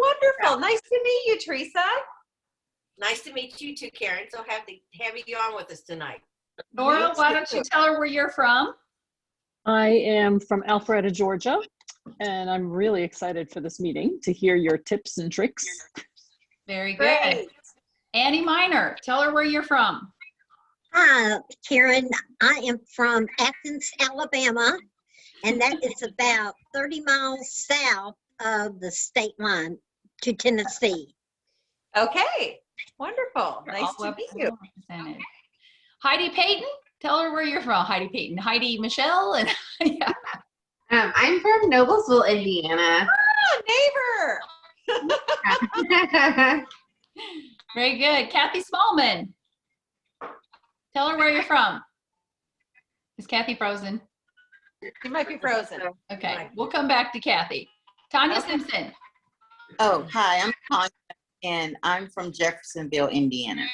wonderful. Nice to meet you, Teresa. Nice to meet you too, Karen. So happy having you on with us tonight. Nora, why don't you tell her where you're from? I am from Alpharetta, Georgia, and I'm really excited for this meeting to hear your tips and tricks. Very good. Great. Annie Miner, tell her where you're from. Hi, Karen. I am from Athens, Alabama, and that is about 30 miles south of the state line to Tennessee. Okay, wonderful. You're Nice all to up meet to you. represented. Heidi Payton, tell her where you're from. Heidi Payton, Heidi Michelle, and yeah. I'm from Noblesville, Indiana. Oh, neighbor. Very good. Kathy Smallman, tell her where you're from. Is Kathy frozen? You might be frozen. Okay, we'll come back to Kathy. Tanya Okay. Simpson. Oh, hi, I'm Tanya, and I'm from Jeffersonville, Indiana.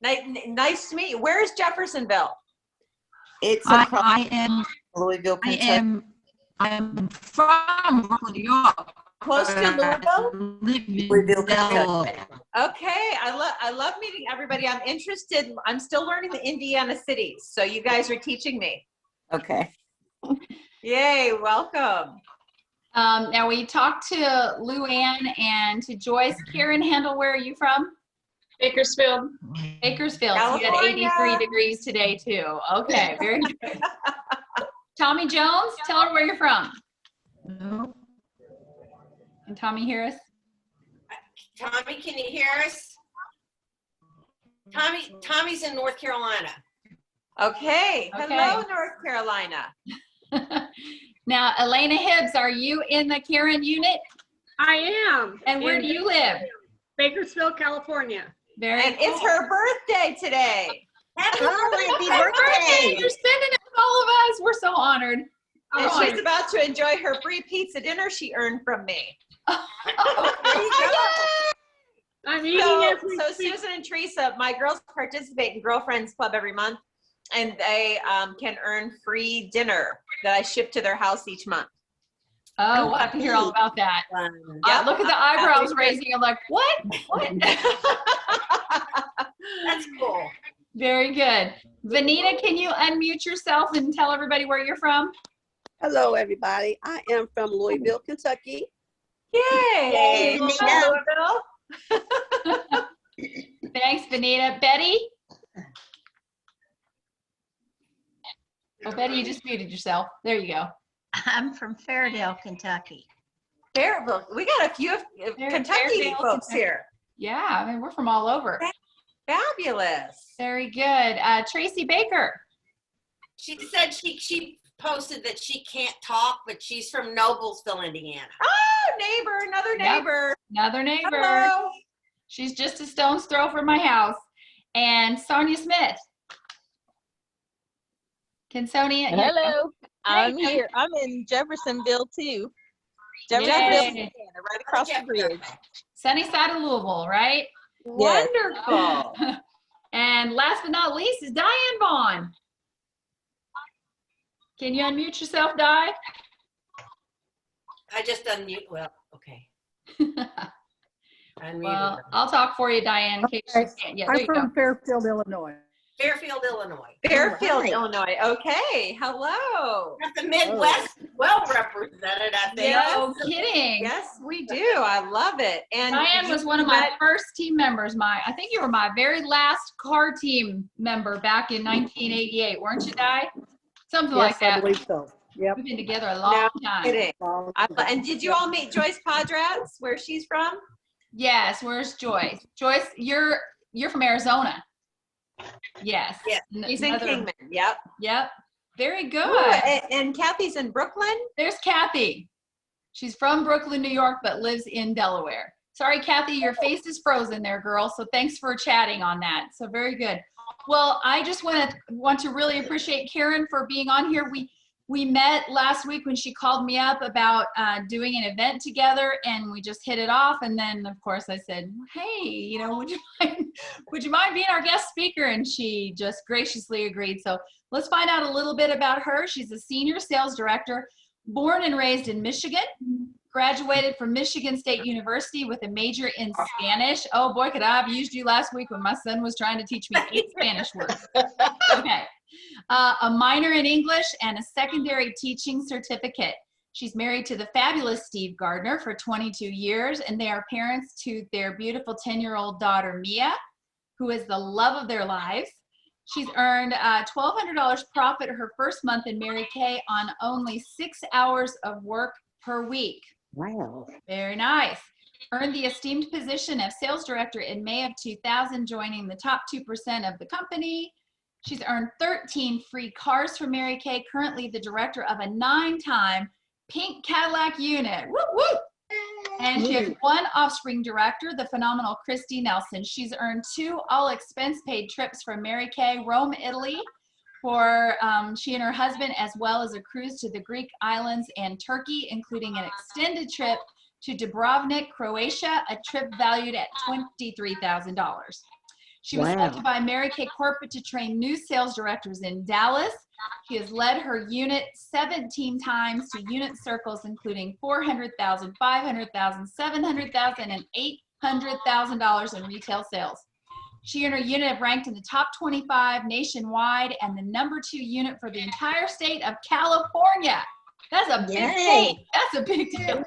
Nice to meet you. Where is Jeffersonville? It's across I am Louisville, Kentucky. from Brooklyn, New York. Close to Louisville? Live in Louisville, Delaware. Okay, I love meeting everybody. I'm interested. I'm still learning the Indiana cities, so you guys are teaching me. Okay. Yay, welcome. Now we talked to Lou Ann and to Joyce. Karen Handel, where are you from? Bakersfield. Bakersfield. So you had California. 83 degrees today too. Okay, very good. Tommy Jones, tell her where you're from. No. Can Tommy hear us? Tommy, can you hear us? Tommy's in North Carolina. Okay, Okay. hello, North Carolina. Now, Elena Hibbs, are you in the Karen unit? I am. And where do you live? Bakersfield, California. Very And it's her birthday today. Happy Oh, happy Happy birthday! birthday! You're spending it with all of us. We're so honored. And Oh, she's about to enjoy her free pizza dinner she earned from me. There you go. I'm eating So, it. so Susan and Teresa, my girls participate in Girlfriends Club every month, and they can earn free dinner that I ship to their house each month. Oh, we'll have to hear all about that. Yep. Look at the eyebrows raising. I'm like, what? What? That's cool. Very good. Vanita, can you unmute yourself and tell everybody where you're from? Hello, everybody. I am from Louisville, Kentucky. Yay! Yay, Hello, Vanita. Louisville. Thanks, Vanita. Betty? Oh, Betty, you just muted yourself. There you go. I'm from Fairdale, Kentucky. Fairville. We got a few of Kentucky Fairfield, folks Kentucky. here. Yeah, I mean, we're from all over. Fabulous. Very good. Tracy Baker. She said she posted that she can't talk, but she's from Noblesville, Indiana. Oh, neighbor, another Yep. neighbor. Another neighbor. Hello. She's just a stone's throw from my house. And Sonia Smith. Can Sonia? Hello, I'm Hey. here. I'm in Jeffersonville too. Yay. Jeffersonville, Indiana, right across the bridge. Sunny side of Louisville, right? Yes. Wonderful. And last but not least is Diane Vaughn. Can you unmute yourself, Di? I just unmute. Well, okay. Unmuted. Well, I'll talk for you, Diane, in case you can't. Yeah, there I'm you go. from Fairfield, Illinois. Fairfield, Illinois. Fairfield, Right. Illinois. Okay. Hello. Got the Midwest well represented, I think. No kidding. Yes, we do. I love it. And Diane was one of my first team members. I think you were my very last car team member back in 1988, weren't you, Di? Something like Yes, I that. believe so. Yep. We've been together a long time. kidding. And did you all meet Joyce Podratz, where she's from? Yes. Where's Joyce? Joyce, you're from Arizona. Yes. Yes. She's in Kingman. Yep. Yep. Very good. Ooh, and Kathy's in Brooklyn. There's Kathy. She's from Brooklyn, New York, but lives in Delaware. Sorry, Kathy, your face is frozen there, girl. So thanks for chatting on that. So very good. Well, I just want to really appreciate Karen for being on here. We met last week when she called me up about doing an event together, and we just hit it off. And then, of course, I said, "Hey, would you mind being our guest speaker?" And she just graciously agreed. So let's find out a little bit about her. She's a senior sales director, born and raised in Michigan. Graduated from Michigan State University with a major in Spanish. Oh boy, could I have used you last week when my son was trying to teach me 8 Spanish words. Okay. A minor in English and a secondary teaching certificate. She's married to the fabulous Steve Gardner for 22 years, and they are parents to their beautiful 10-year-old daughter, Mia, who is the love of their lives. She's earned $1,200 profit her first month in Mary Kay on only 6 hours of work per week. Wow. Very nice. Earned the esteemed position of sales director in May of 2000, joining the top 2% of the company. She's earned 13 free cars from Mary Kay, currently the director of a 9-time pink Cadillac unit. Woo, woo. And she has 1 offspring director, the phenomenal Christy Nelson. She's earned 2 all-expense-paid trips from Mary Kay, Rome, Italy, for she and her husband, as well as a cruise to the Greek islands and Turkey, including an extended trip to Dubrovnik, Croatia, a trip valued at $23,000. She was selected by Mary Kay Corporate to train new sales directors in Dallas. She has led her unit 17 times to unit circles, including $400,000, $500,000, $700,000, and $800,000 in retail sales. She and her unit have ranked in the top 25 nationwide and the #2 unit for the entire state of California. That's a big state. That's a big deal.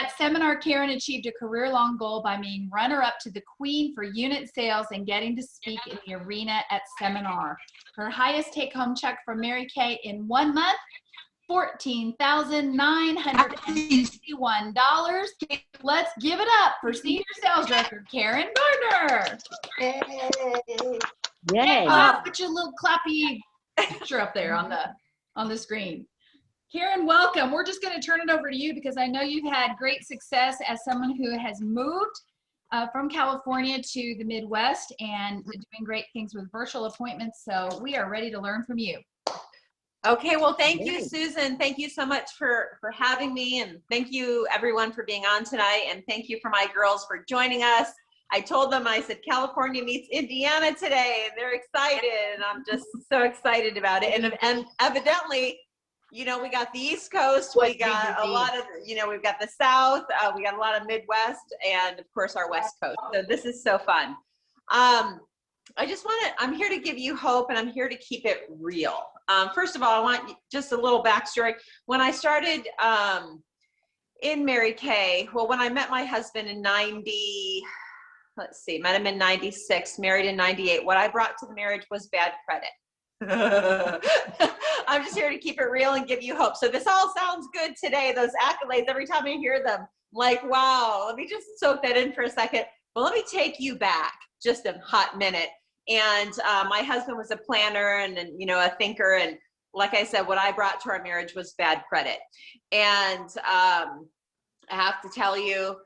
At seminar, Karen achieved a career-long goal by being runner-up to the Queen for unit sales and getting to speak in the arena at seminar. Her highest take-home check from Mary Kay in 1 month, $14,961. Let's give it up for Senior Sales Director Karen Gardner. Yay. Put your little clappy picture up there on the screen. Karen, welcome. We're just going to turn it over to you because I know you've had great success as someone who has moved from California to the Midwest and doing great things with virtual appointments. So we are ready to learn from you. Okay, well, thank you, Susan. Thank you so much for having me, and thank you everyone for being on tonight, and thank you for my girls for joining us. I told them, I said, California meets Indiana today, and they're excited, and I'm just so excited about it. And evidently, you know, we got the East Coast, we got a lot of, you know, we've got the South, we got a lot of Midwest, and of course our West Coast. So this is so fun. I'm here to give you hope, and I'm here to keep it real. First of all, I want just a little backstory. When I started in Mary Kay, well, when I met my husband in met him in 96, married in 98, what I brought to the marriage was bad credit. I'm just here to keep it real and give you hope. So this all sounds good today, those accolades, every time I hear them, like, wow, let me just soak that in for a second. Well, let me take you back just a hot minute. And my husband was a planner and you know, a thinker. And like I said, what I brought to our marriage was bad credit. And I have to tell you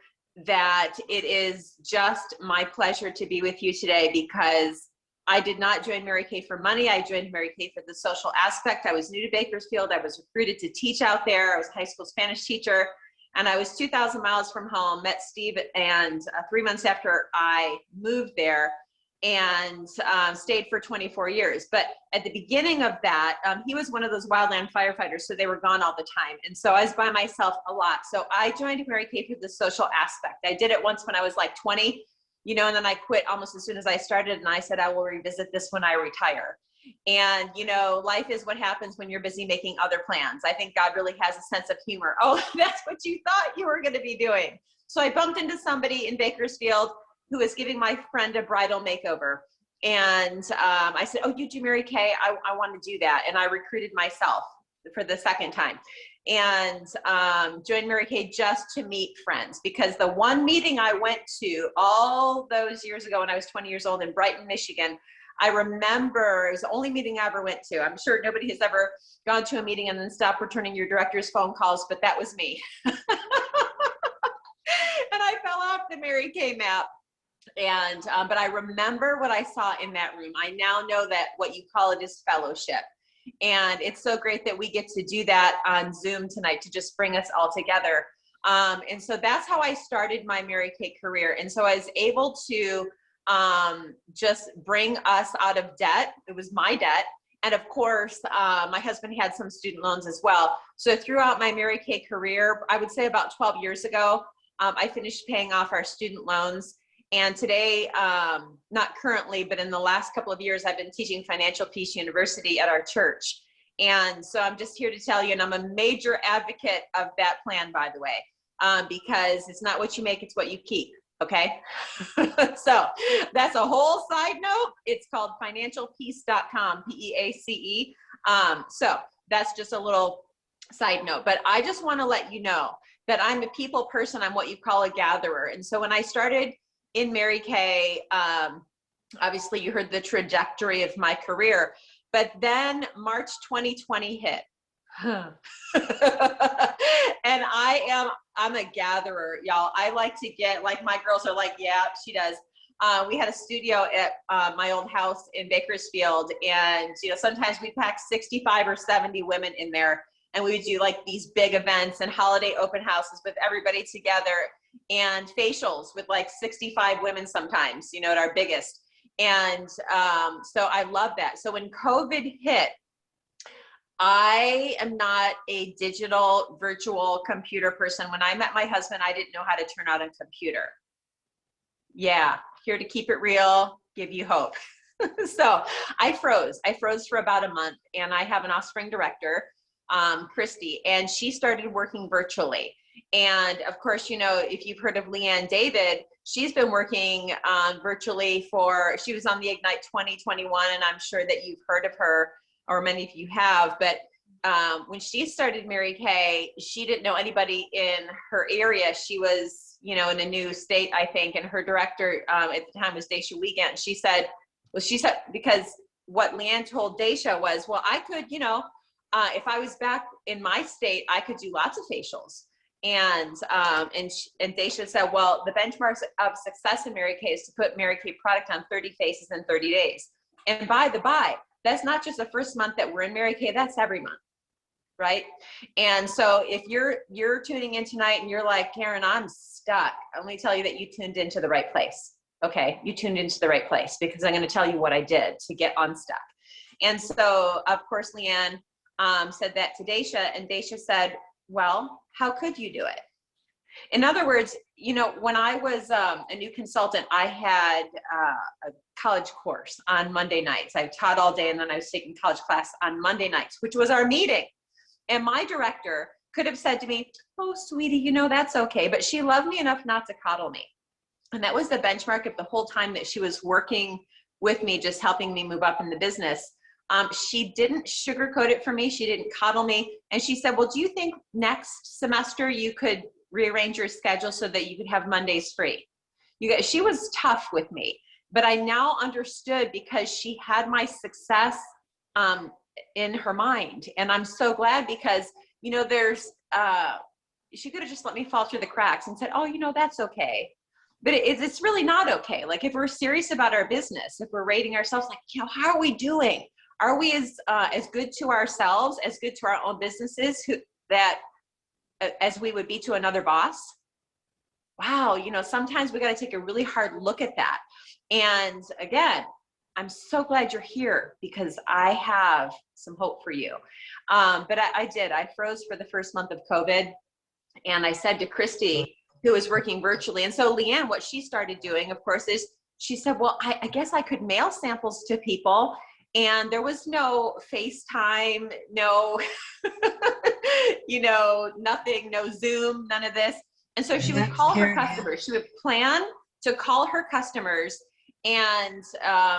that it is just my pleasure to be with you today, because I did not join Mary Kay for money. I joined Mary Kay for the social aspect. I was new to Bakersfield. I was recruited to teach out there. I was a high school Spanish teacher, and I was 2,000 miles from home, met Steve, and 3 months after I moved there, and stayed for 24 years. But at the beginning of that, he was one of those wildland firefighters, so they were gone all the time. And so I was by myself a lot. So I joined Mary Kay for the social aspect. I did it once when I was like 20, you know, and then I quit almost as soon as I started, and I said, I will revisit this when I retire. And, you know, life is what happens when you're busy making other plans. I think God really has a sense of humor. Oh, that's what you thought you were going to be doing. So I bumped into somebody in Bakersfield who was giving my friend a bridal makeover. And I said, oh, you do Mary Kay? I want to do that. And I recruited myself for the second time, and joined Mary Kay just to meet friends, because the one meeting I went to all those years ago when I was 20 years old in Brighton, Michigan, I remember it was the only meeting I ever went to. I'm sure nobody has ever gone to a meeting and then stopped returning your director's phone calls, but that was me. And I fell off the Mary Kay map. And but I remember what I saw in that room. I now know that what you call it is fellowship. And it's so great that we get to do that on Zoom tonight to just bring us all together. And so that's how I started my Mary Kay career. And so I was able to just bring us out of debt. It was my debt. And of course, my husband had some student loans as well. So throughout my Mary Kay career, I would say about 12 years ago, I finished paying off our student loans. And today, not currently, but in the last couple of years, I've been teaching Financial Peace University at our church. And so I'm just here to tell you, and I'm a major advocate of that plan, by the way, because it's not what you make, it's what you keep. Okay. So that's a whole side note. It's called financialpeace.com, P-E-A-C-E. So that's just a little side note, but I just want to let you know that I'm a people person. I'm what you call a gatherer. And so when I started in Mary Kay, obviously you heard the trajectory of my career, but then March 2020 hit. And I'm a gatherer, y'all. I like to get, like, my girls are like, yeah, she does. We had a studio at my old house in Bakersfield, and sometimes we'd pack 65 or 70 women in there, and we would do like these big events and holiday open houses with everybody together, and facials with like 65 women sometimes, at our biggest. And so I love that. So when COVID hit, I am not a digital virtual computer person. When I met my husband, I didn't know how to turn on a computer. Yeah, here to keep it real, give you hope. So I froze for about a month, and I have an offspring director, Christy, and she started working virtually. And of course, if you've heard of Leanne David, she's been working virtually she was on the Ignite 2021, and I'm sure that you've heard of her, or many of you have, but when she started Mary Kay, she didn't know anybody in her area. She was, in a new state, I think, and her director at the time was Daisha Wiegand. She said, because what Leanne told Daisha was, well, I could, if I was back in my state, I could do lots of facials. And Daisha said, well, the benchmarks of success in Mary Kay is to put Mary Kay product on 30 faces in 30 days. And by the by, that's not just the first month that we're in Mary Kay, that's every month, right? And so if you're tuning in tonight and you're like, Karen, I'm stuck, let me tell you that you tuned into the right place. Okay, you tuned into the right place, because I'm going to tell you what I did to get unstuck. And so, of course, Leanne said that to Daisha, and Daisha said, well, how could you do it? In other words, when I was a new consultant, I had a college course on Monday nights. I taught all day, and then I was taking college class on Monday nights, which was our meeting. And my director could have said to me, oh, sweetie, that's okay. But she loved me enough not to coddle me. And that was the benchmark of the whole time that she was working with me, just helping me move up in the business. She didn't sugarcoat it for me. She didn't coddle me. And she said, well, do you think next semester you could rearrange your schedule so that you could have Mondays free? She was tough with me, but I now understood, because she had my success in her mind. And I'm so glad, because, she could have just let me fall through the cracks and said, oh, that's okay. But it's really not okay. Like, if we're serious about our business, if we're rating ourselves, like, how are we doing? Are we as good to ourselves, as good to our own businesses as we would be to another boss? Wow, sometimes we got to take a really hard look at that. And again, I'm so glad you're here, because I have some hope for you. But I did. I froze for the first month of COVID, and I said to Christy, who was working virtually, and so Leanne, what she started doing, of course, is she said, well, I guess I could mail samples to people. And there was no FaceTime, no, nothing, no Zoom, none of this. And so she would call her customers. She would plan to call her customers and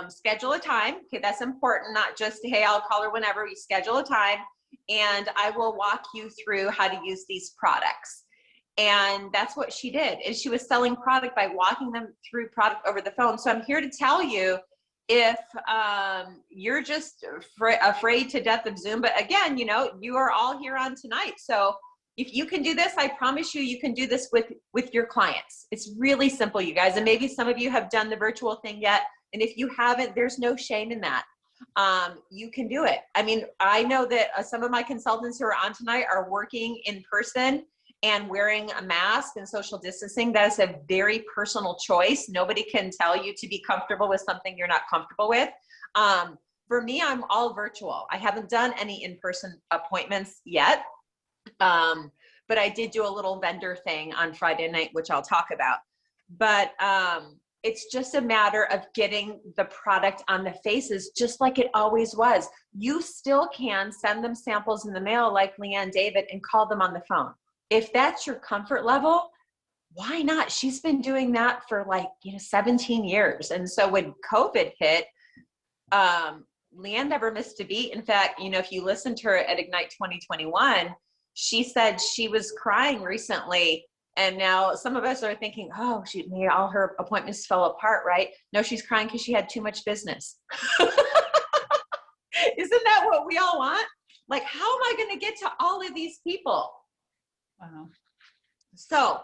schedule a time. Okay, that's important. Not just, hey, I'll call her whenever. You schedule a time, and I will walk you through how to use these products. And that's what she did. And she was selling product by walking them through product over the phone. So I'm here to tell you, if you're just afraid to death of Zoom, but again, you are all here on tonight. So if you can do this, I promise you can do this with your clients. It's really simple, you guys. And maybe some of you have done the virtual thing yet. And if you haven't, there's no shame in that. You can do it. I mean, I know that some of my consultants who are on tonight are working in person and wearing a mask and social distancing. That is a very personal choice. Nobody can tell you to be comfortable with something you're not comfortable with. For me, I'm all virtual. I haven't done any in-person appointments yet. But I did do a little vendor thing on Friday night, which I'll talk about. But it's just a matter of getting the product on the faces just like it always was. You still can send them samples in the mail like Leanne David and call them on the phone. If that's your comfort level, why not? She's been doing that for 17 years. And so when COVID hit, Leanne never missed a beat. In fact, if you listen to her at Ignite 2021, she said she was crying recently. And now some of us are thinking, oh, all her appointments fell apart, right? No, she's crying because she had too much business. Isn't that what we all want? Like, how am I going to get to all of these people? Wow. So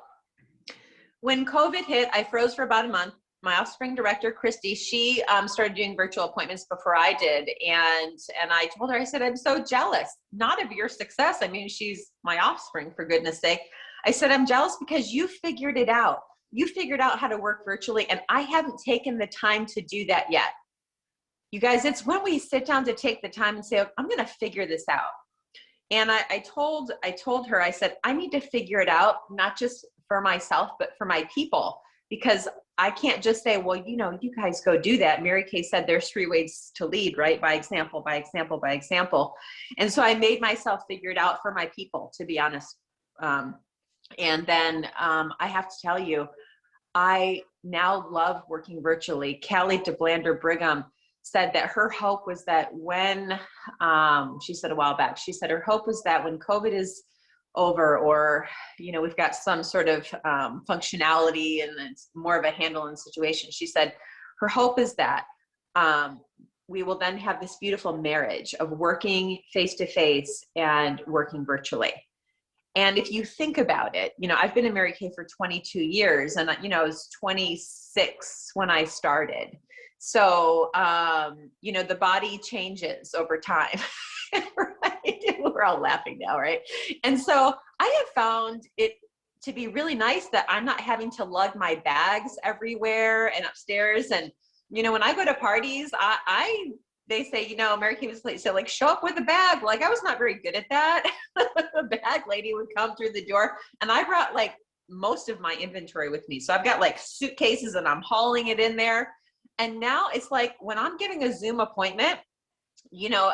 when COVID hit, I froze for about a month. My Offspring director, Christy, she started doing virtual appointments before I did. And I told her, I said, I'm so jealous, not of your success. I mean, she's my Offspring, for goodness sake. I said, I'm jealous because you figured it out. You figured out how to work virtually, and I haven't taken the time to do that yet. You guys, it's when we sit down to take the time and say, oh, I'm going to figure this out. And I told her, I said, I need to figure it out, not just for myself, but for my people, because I can't just say, well, you guys go do that. Mary Kay said there's 3 ways to lead, right? By example, by example, by example. And so I made myself figure it out for my people, to be honest. And then I have to tell you, I now love working virtually. Callie DeBlander Brigham said that her hope was that when, she said a while back, she said her hope was that when COVID is over, or we've got some sort of functionality and it's more of a handle in situation, she said her hope is that we will then have this beautiful marriage of working face-to-face and working virtually. And if you think about it, I've been in Mary Kay for 22 years, and I was 26 when I started. So the body changes over time. Right? We're all laughing now, right? And so I have found it to be really nice that I'm not having to lug my bags everywhere and upstairs. And, when I go to parties, they say, Mary Kay was say, like, show up with a bag. Like, I was not very good at that. The bag lady would come through the door, and I brought most of my inventory with me. So I've got suitcases and I'm hauling it in there. And now it's like when I'm giving a Zoom appointment,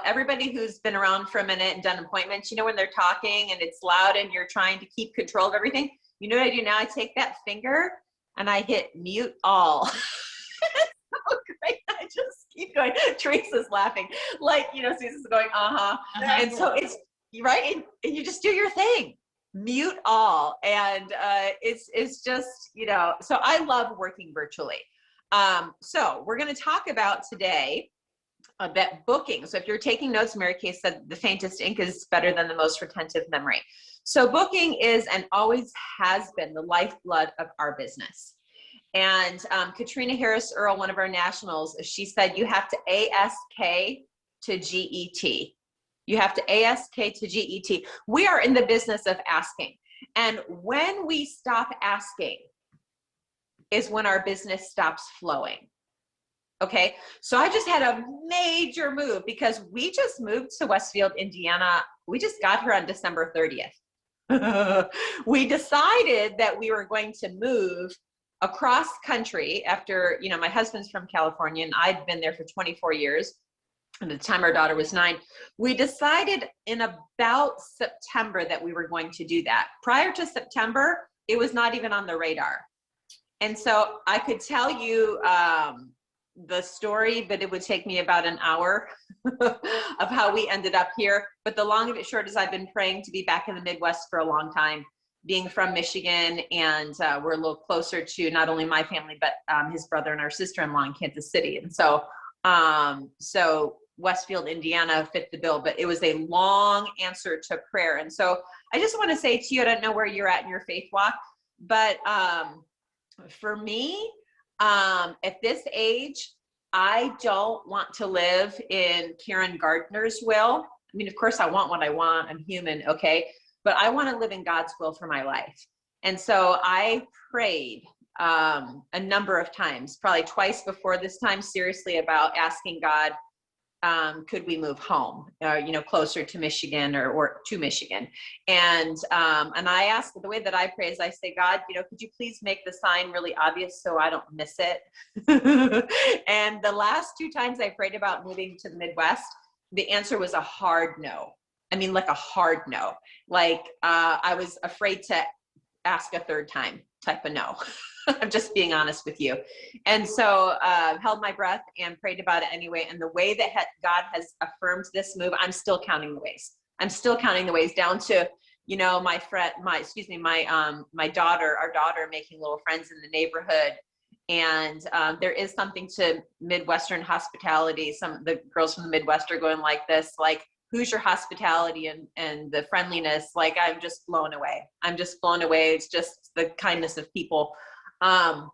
everybody who's been around for a minute and done appointments, when they're talking and it's loud and you're trying to keep control of everything, you know what I do now? I take that finger and I hit mute all. So great. I just keep going. Teresa's laughing. Susan's going, And so it's right. And you just do your thing. Mute all. And it's just, so I love working virtually. So we're going to talk about today that booking. So if you're taking notes, Mary Kay said the faintest ink is better than the most retentive memory. So booking is and always has been the lifeblood of our business. And Katrina Harris Earl, one of our nationals, she said you have to ASK to GET. You have to ASK to GET. We are in the business of asking. And when we stop asking is when our business stops flowing. Okay, so I just had a major move because we just moved to Westfield, Indiana. We just got here on December 30th. We decided that we were going to move across country after, my husband's from California and I'd been there for 24 years. And at the time our daughter was 9, we decided in about September that we were going to do that. Prior to September, it was not even on the radar. And so I could tell you the story, but it would take me about an hour of how we ended up here. But the long of it short is I've been praying to be back in the Midwest for a long time, being from Michigan, and we're a little closer to not only my family, but his brother and our sister-in-law in Kansas City. And so, Westfield, Indiana fit the bill, but it was a long answer to prayer. And so I just want to say to you, I don't know where you're at in your faith walk, but for me, at this age, I don't want to live in Karen Gardner's will. I mean, of course I want what I want. I'm human. Okay. But I want to live in God's will for my life. And so I prayed a number of times, probably twice before this time, seriously about asking God, could we move home, closer to Michigan or to Michigan? And I asked, the way that I pray is I say, God, could you please make the sign really obvious so I don't miss it? And the last 2 times I prayed about moving to the Midwest, the answer was a hard no. I mean, like a hard no. Like I was afraid to ask a 3rd time type of no. I'm just being honest with you. And so held my breath and prayed about it anyway. And the way that God has affirmed this move, I'm still counting the ways. I'm still counting the ways down to, my daughter, our daughter making little friends in the neighborhood. And there is something to Midwestern hospitality. Some of the girls from the Midwest are going like this, like, who's your hospitality and the friendliness? Like, I'm just blown away. I'm just blown away. It's just the kindness of people. But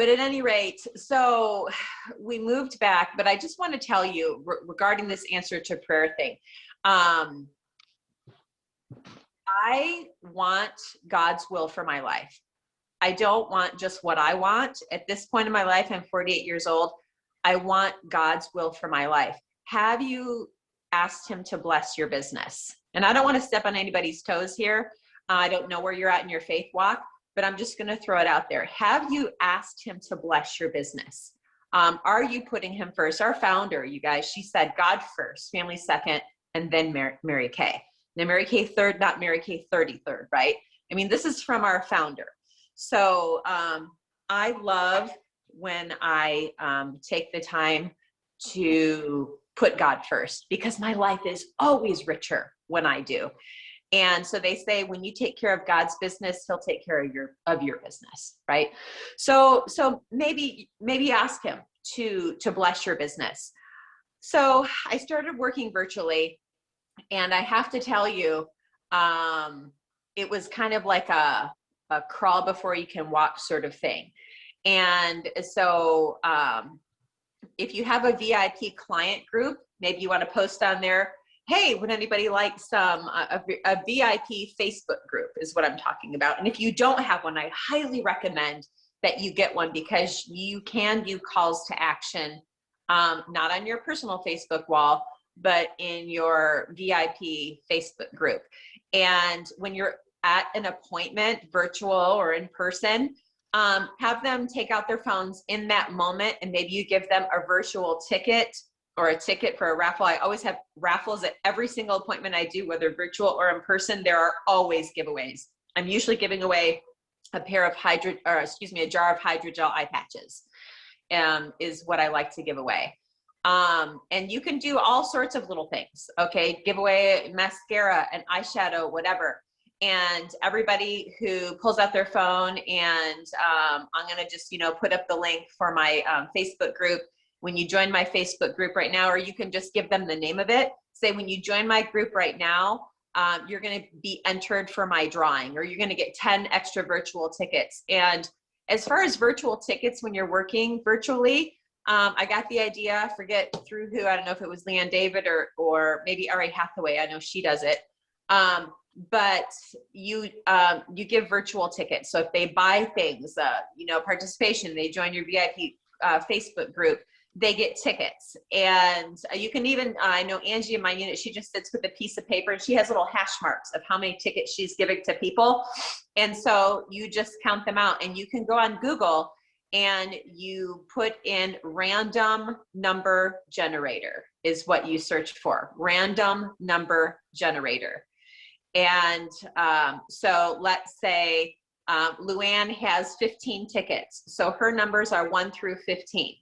at any rate, so we moved back, but I just want to tell you regarding this answer to prayer thing. I want God's will for my life. I don't want just what I want. At this point in my life, I'm 48 years old. I want God's will for my life. Have you asked him to bless your business? And I don't want to step on anybody's toes here. I don't know where you're at in your faith walk, but I'm just going to throw it out there. Have you asked him to bless your business? Are you putting him first? Our founder, you guys, she said God first, family second, and then Mary Kay. Now Mary Kay third, not Mary Kay 33rd, right? I mean, this is from our founder. So I love when I take the time to put God first, because my life is always richer when I do. And so they say, when you take care of God's business, he'll take care of your business, right? So maybe ask him to bless your business. So I started working virtually, and I have to tell you, it was kind of like a crawl before you can walk sort of thing. And so if you have a VIP client group, maybe you want to post on there, hey, would anybody like a VIP Facebook group is what I'm talking about. And if you don't have one, I highly recommend that you get one, because you can do calls to action, not on your personal Facebook wall, but in your VIP Facebook group. And when you're at an appointment, virtual or in person, have them take out their phones in that moment, and maybe you give them a virtual ticket or a ticket for a raffle. I always have raffles at every single appointment I do, whether virtual or in person. There are always giveaways. I'm usually giving away a jar of hydrogel eye patches, is what I like to give away. And you can do all sorts of little things. Okay, give away mascara, an eyeshadow, whatever. And everybody who pulls out their phone, and I'm going to just, put up the link for my Facebook group. When you join my Facebook group right now, or you can just give them the name of it. Say, when you join my group right now, you're going to be entered for my drawing, or you're going to get 10 extra virtual tickets. And as far as virtual tickets, when you're working virtually, I got the idea, forget through who, I don't know if it was Leanne David or maybe Ari Hathaway. I know she does it. But you give virtual tickets. So if they buy things, participation, they join your VIP Facebook group, they get tickets. And you can even, I know Angie in my unit, she just sits with a piece of paper and she has little hash marks of how many tickets she's giving to people. And so you just count them out, and you can go on Google and you put in random number generator is what you search for, random number generator. And so let's say Luann has 15 tickets. So her numbers are 1 through 15.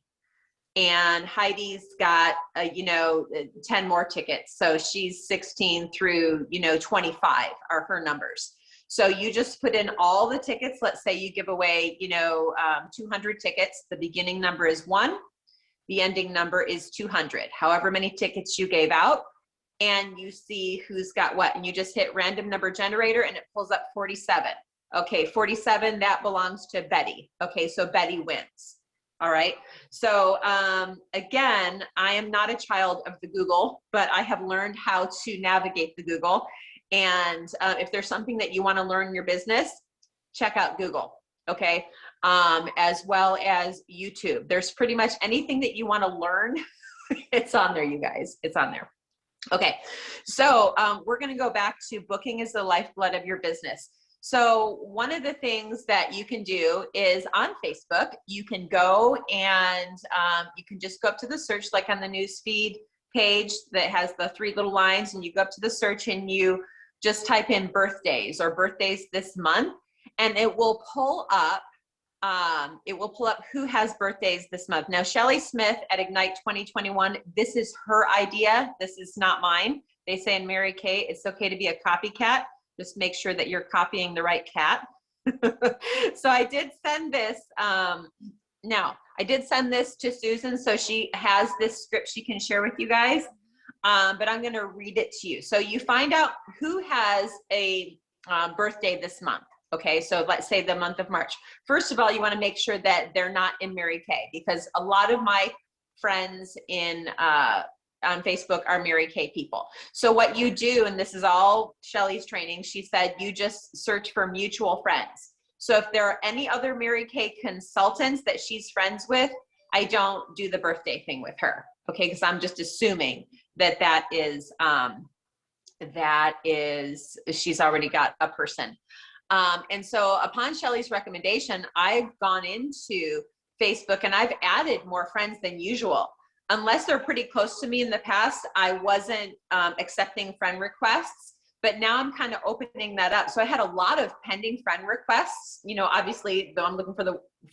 And Heidi's got, 10 more tickets. So she's 16 through, 25 are her numbers. So you just put in all the tickets. Let's say you give away, 200 tickets. The beginning number is 1. The ending number is 200. However many tickets you gave out. And you see who's got what. And you just hit random number generator, and it pulls up 47. Okay, 47, that belongs to Betty. Okay, so Betty wins. All right. So again, I am not a child of the Google, but I have learned how to navigate the Google. And if there's something that you want to learn in your business, check out Google. Okay. As well as YouTube. There's pretty much anything that you want to learn It's on there, you guys. It's on there. Okay, so we're going to go back to booking is the lifeblood of your business. So one of the things that you can do is on Facebook, you can go and you can just go up to the search, like on the newsfeed page that has the 3 little lines, and you go up to the search and you just type in birthdays or birthdays this month, and it will pull up who has birthdays this month. Now, Shelly Smith at Ignite 2021, this is her idea. This is not mine. They say in Mary Kay, it's okay to be a copycat. Just make sure that you're copying the right cat. So I did send this. Now, I did send this to Susan, so she has this script she can share with you guys, but I'm going to read it to you. So you find out who has a birthday this month. Okay, so let's say the month of March. First of all, you want to make sure that they're not in Mary Kay, because a lot of my friends on Facebook are Mary Kay people. So what you do, and this is all Shelly's training, she said you just search for mutual friends. So if there are any other Mary Kay consultants that she's friends with, I don't do the birthday thing with her, okay? Because I'm just assuming that she's already got a person. And so upon Shelly's recommendation, I've gone into Facebook and I've added more friends than usual. Unless they're pretty close to me in the past, I wasn't accepting friend requests, but now I'm kind of opening that up. So I had a lot of pending friend requests, you know, obviously though I'm looking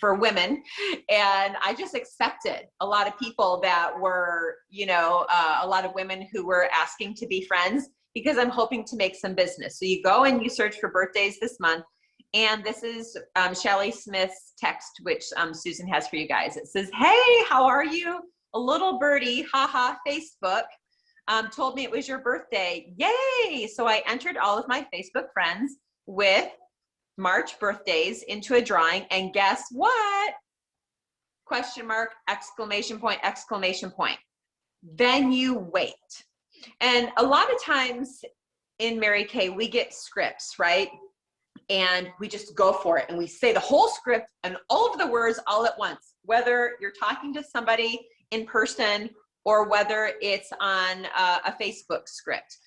for women, and I just accepted a lot of people that were, you know, a lot of women who were asking to be friends, because I'm hoping to make some business. So you go and you search for birthdays this month. And this is Shelly Smith's text, which Susan has for you guys. It says, hey, how are you? A little birdie, haha, Facebook, told me it was your birthday. Yay! So I entered all of my Facebook friends with March birthdays into a drawing. And guess what? Question mark, exclamation point, exclamation point. Then you wait. And a lot of times in Mary Kay, we get scripts, right? And we just go for it. And we say the whole script and all of the words all at once, whether you're talking to somebody in person or whether it's on a Facebook script.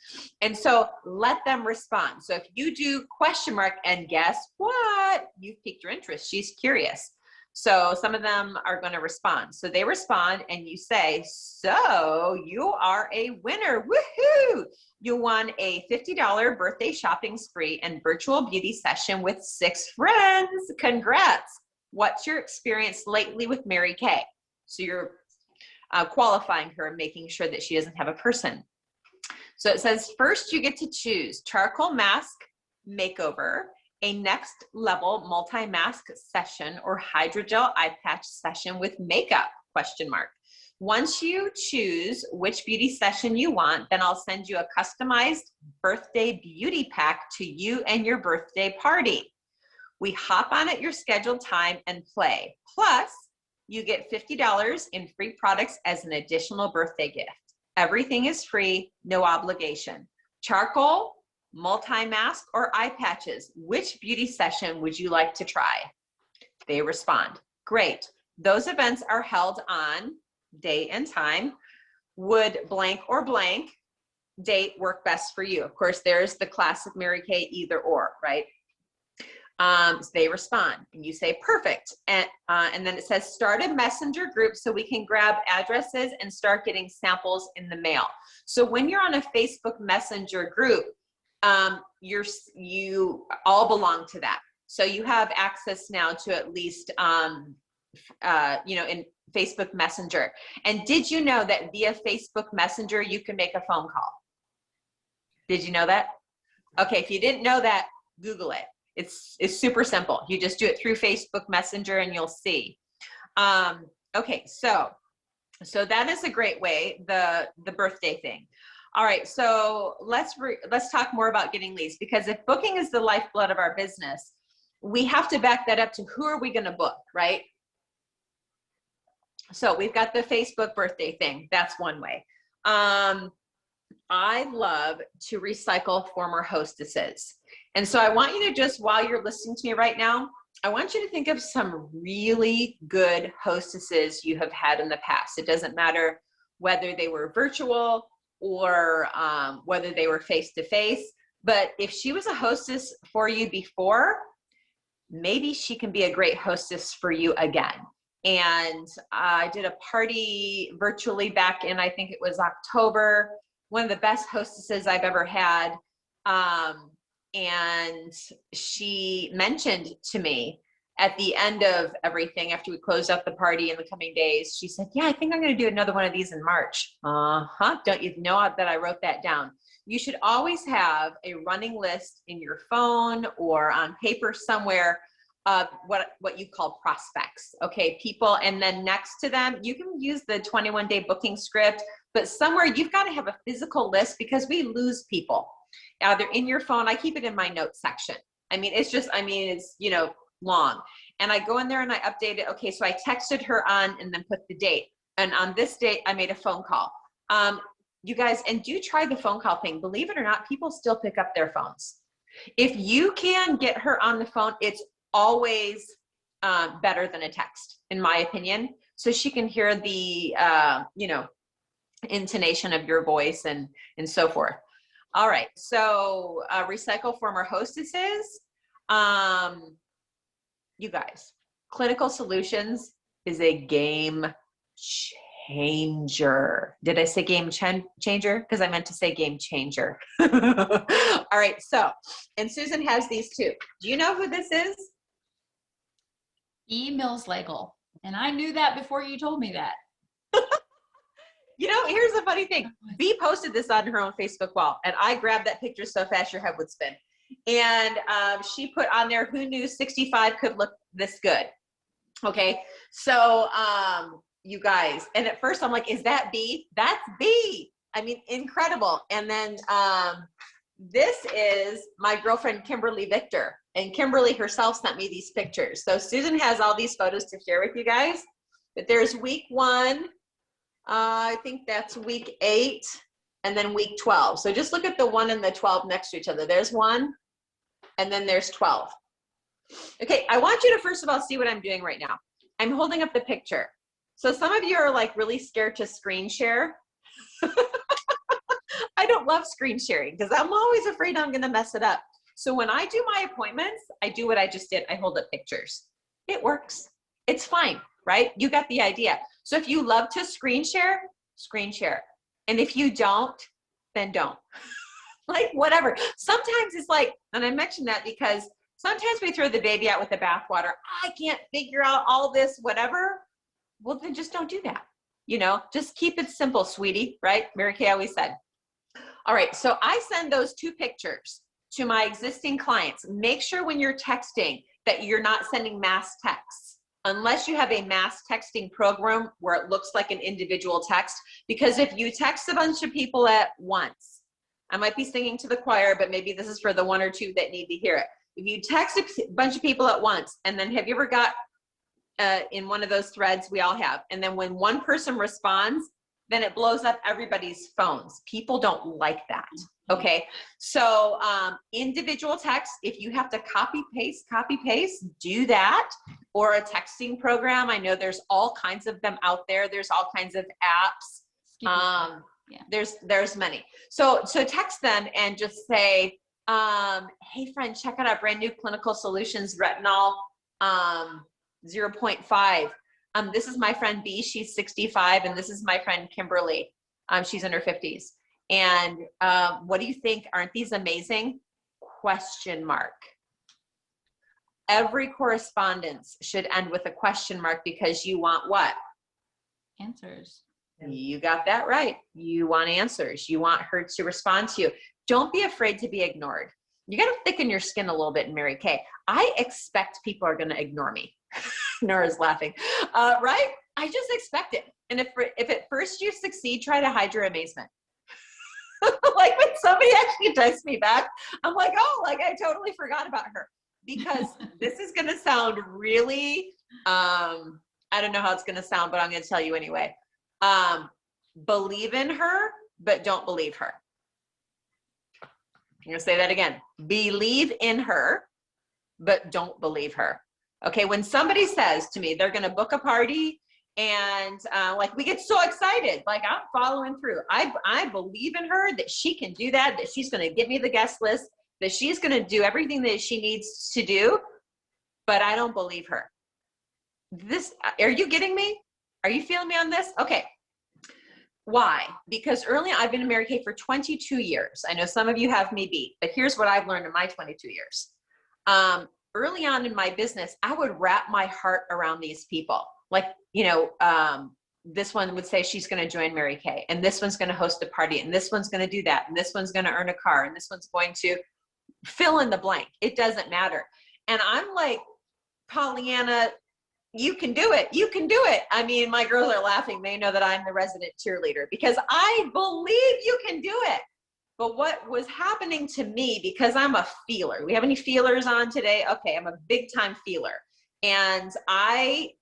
And so let them respond. So if you do question mark and guess what? You've piqued her interest. She's curious. So some of them are going to respond. So they respond and you say, so you are a winner. Woohoo! You won a $50 birthday shopping spree and virtual beauty session with 6 friends. Congrats. What's your experience lately with Mary Kay? So you're qualifying her and making sure that she doesn't have a person. So it says, first you get to choose charcoal mask makeover, a next level multi-mask session, or hydrogel eye patch session with makeup, question mark. Once you choose which beauty session you want, then I'll send you a customized birthday beauty pack to you and your birthday party. We hop on at your scheduled time and play. Plus, you get $50 in free products as an additional birthday gift. Everything is free, no obligation. Charcoal, multi-mask, or eye patches, which beauty session would you like to try? They respond. Great. Those events are held on date and time. Would blank or blank date work best for you? Of course, there's the classic Mary Kay either or, right? So they respond and you say perfect. And then it says start a messenger group so we can grab addresses and start getting samples in the mail. So when you're on a Facebook Messenger group, you all belong to that. So you have access now to at least, in Facebook Messenger. And did you know that via Facebook Messenger, you can make a phone call? Did you know that? Okay, if you didn't know that, Google it. It's super simple. You just do it through Facebook Messenger and you'll see. Okay, so that is a great way, the birthday thing. All right, so let's talk more about getting leads, because if booking is the lifeblood of our business, we have to back that up to who are we going to book, right? So we've got the Facebook birthday thing. That's one way. I love to recycle former hostesses. And so I want you to just, while you're listening to me right now, I want you to think of some really good hostesses you have had in the past. It doesn't matter whether they were virtual or whether they were face-to-face. But if she was a hostess for you before, maybe she can be a great hostess for you again. And I did a party virtually back in, I think it was October, one of the best hostesses I've ever had. And she mentioned to me at the end of everything, after we closed out the party in the coming days, she said, yeah, I think I'm going to do another one of these in March. Don't you know that I wrote that down? You should always have a running list in your phone or on paper somewhere of what you call prospects, okay, people, and then next to them, you can use the 21-day booking script, but somewhere you've got to have a physical list because we lose people. Either in your phone, I keep it in my notes section. I mean, it's long. And I go in there and I update it. Okay, so I texted her on and then put the date. And on this date, I made a phone call. You guys, and do try the phone call thing. Believe it or not, people still pick up their phones. If you can get her on the phone, it's always better than a text, in my opinion. So she can hear the, intonation of your voice and so forth. All right, so recycle former hostesses. You guys, Clinical Solutions is a game changer. Did I say game changer? Because I meant to say game changer. All right, so, and Susan has these too. Do you know who this is? E. Millslegel. And I knew that before you told me that. Here's the funny thing. Bea posted this on her own Facebook wall, and I grabbed that picture so fast your head would spin. And she put on there, who knew 65 could look this good? Okay, so you guys, and at first I'm like, is that Bea? That's Bea. I mean, incredible. And then this is my girlfriend, Kimberly Victor. And Kimberly herself sent me these pictures. So Susan has all these photos to share with you guys. But there's week 1. I think that's week 8. And then week 12. So just look at the 1 and the 12 next to each other. There's 1. And then there's 12. Okay, I want you to first of all see what I'm doing right now. I'm holding up the picture. So some of you are like really scared to screen share. I don't love screen sharing because I'm always afraid I'm going to mess it up. So when I do my appointments, I do what I just did. I hold up pictures. It works. It's fine, right? You got the idea. So if you love to screen share, screen share. And if you don't, then don't. Like whatever. Sometimes it's like, and I mentioned that because sometimes we throw the baby out with the bathwater. I can't figure out all this, whatever. Well, then just don't do that. Just keep it simple, sweetie, right? Mary Kay always said. All right, so I send those 2 pictures to my existing clients. Make sure when you're texting that you're not sending mass texts, unless you have a mass texting program where it looks like an individual text. Because if you text a bunch of people at once, I might be singing to the choir, but maybe this is for the 1 or 2 that need to hear it. If you text a bunch of people at once, and then have you ever got in one of those threads we all have, and then when one person responds, then it blows up everybody's phones. People don't like that. Okay, so individual text, if you have to copy paste, do that, or a texting program. I know there's all kinds of them out there. There's all kinds of apps. There's many. So text them and just say, hey friend, check out our brand new Clinical Solutions Retinol 0.5. This is my friend Bea, she's 65, and this is my friend Kimberly. She's in her 50s. And what do you think? Aren't these amazing? Question mark. Every correspondence should end with a question mark because you want what? Answers. You got that right. You want answers. You want her to respond to you. Don't be afraid to be ignored. You got to thicken your skin a little bit, Mary Kay. I expect people are going to ignore me. Nora's laughing. Right? I just expect it. And if at first you succeed, try to hide your amazement. Like when somebody actually texts me back, I'm like, oh, like I totally forgot about her. Because this is going to sound really, I don't know how it's going to sound, but I'm going to tell you anyway. Believe in her, but don't believe her. I'm going to say that again. Believe in her, but don't believe her. Okay, when somebody says to me they're going to book a party And like we get so excited, like I'm following through. I believe in her that she can do that she's going to get me the guest list, that she's going to do everything that she needs to do, but I don't believe her. Are you getting me? Are you feeling me on this? Okay. Why? Because I've been in Mary Kay for 22 years. I know some of you have me beat, but here's what I've learned in my 22 years. Early on in my business, I would wrap my heart around these people. Like, this one would say she's going to join Mary Kay, and this one's going to host a party, and this one's going to do that, and this one's going to earn a car, and this one's going to fill in the blank. It doesn't matter. And I'm like, Pollyanna, you can do it. You can do it. I mean, my girls are laughing. They know that I'm the resident cheerleader because I believe you can do it. But what was happening to me, because I'm a feeler. We have any feelers on today? Okay, I'm a big time feeler. And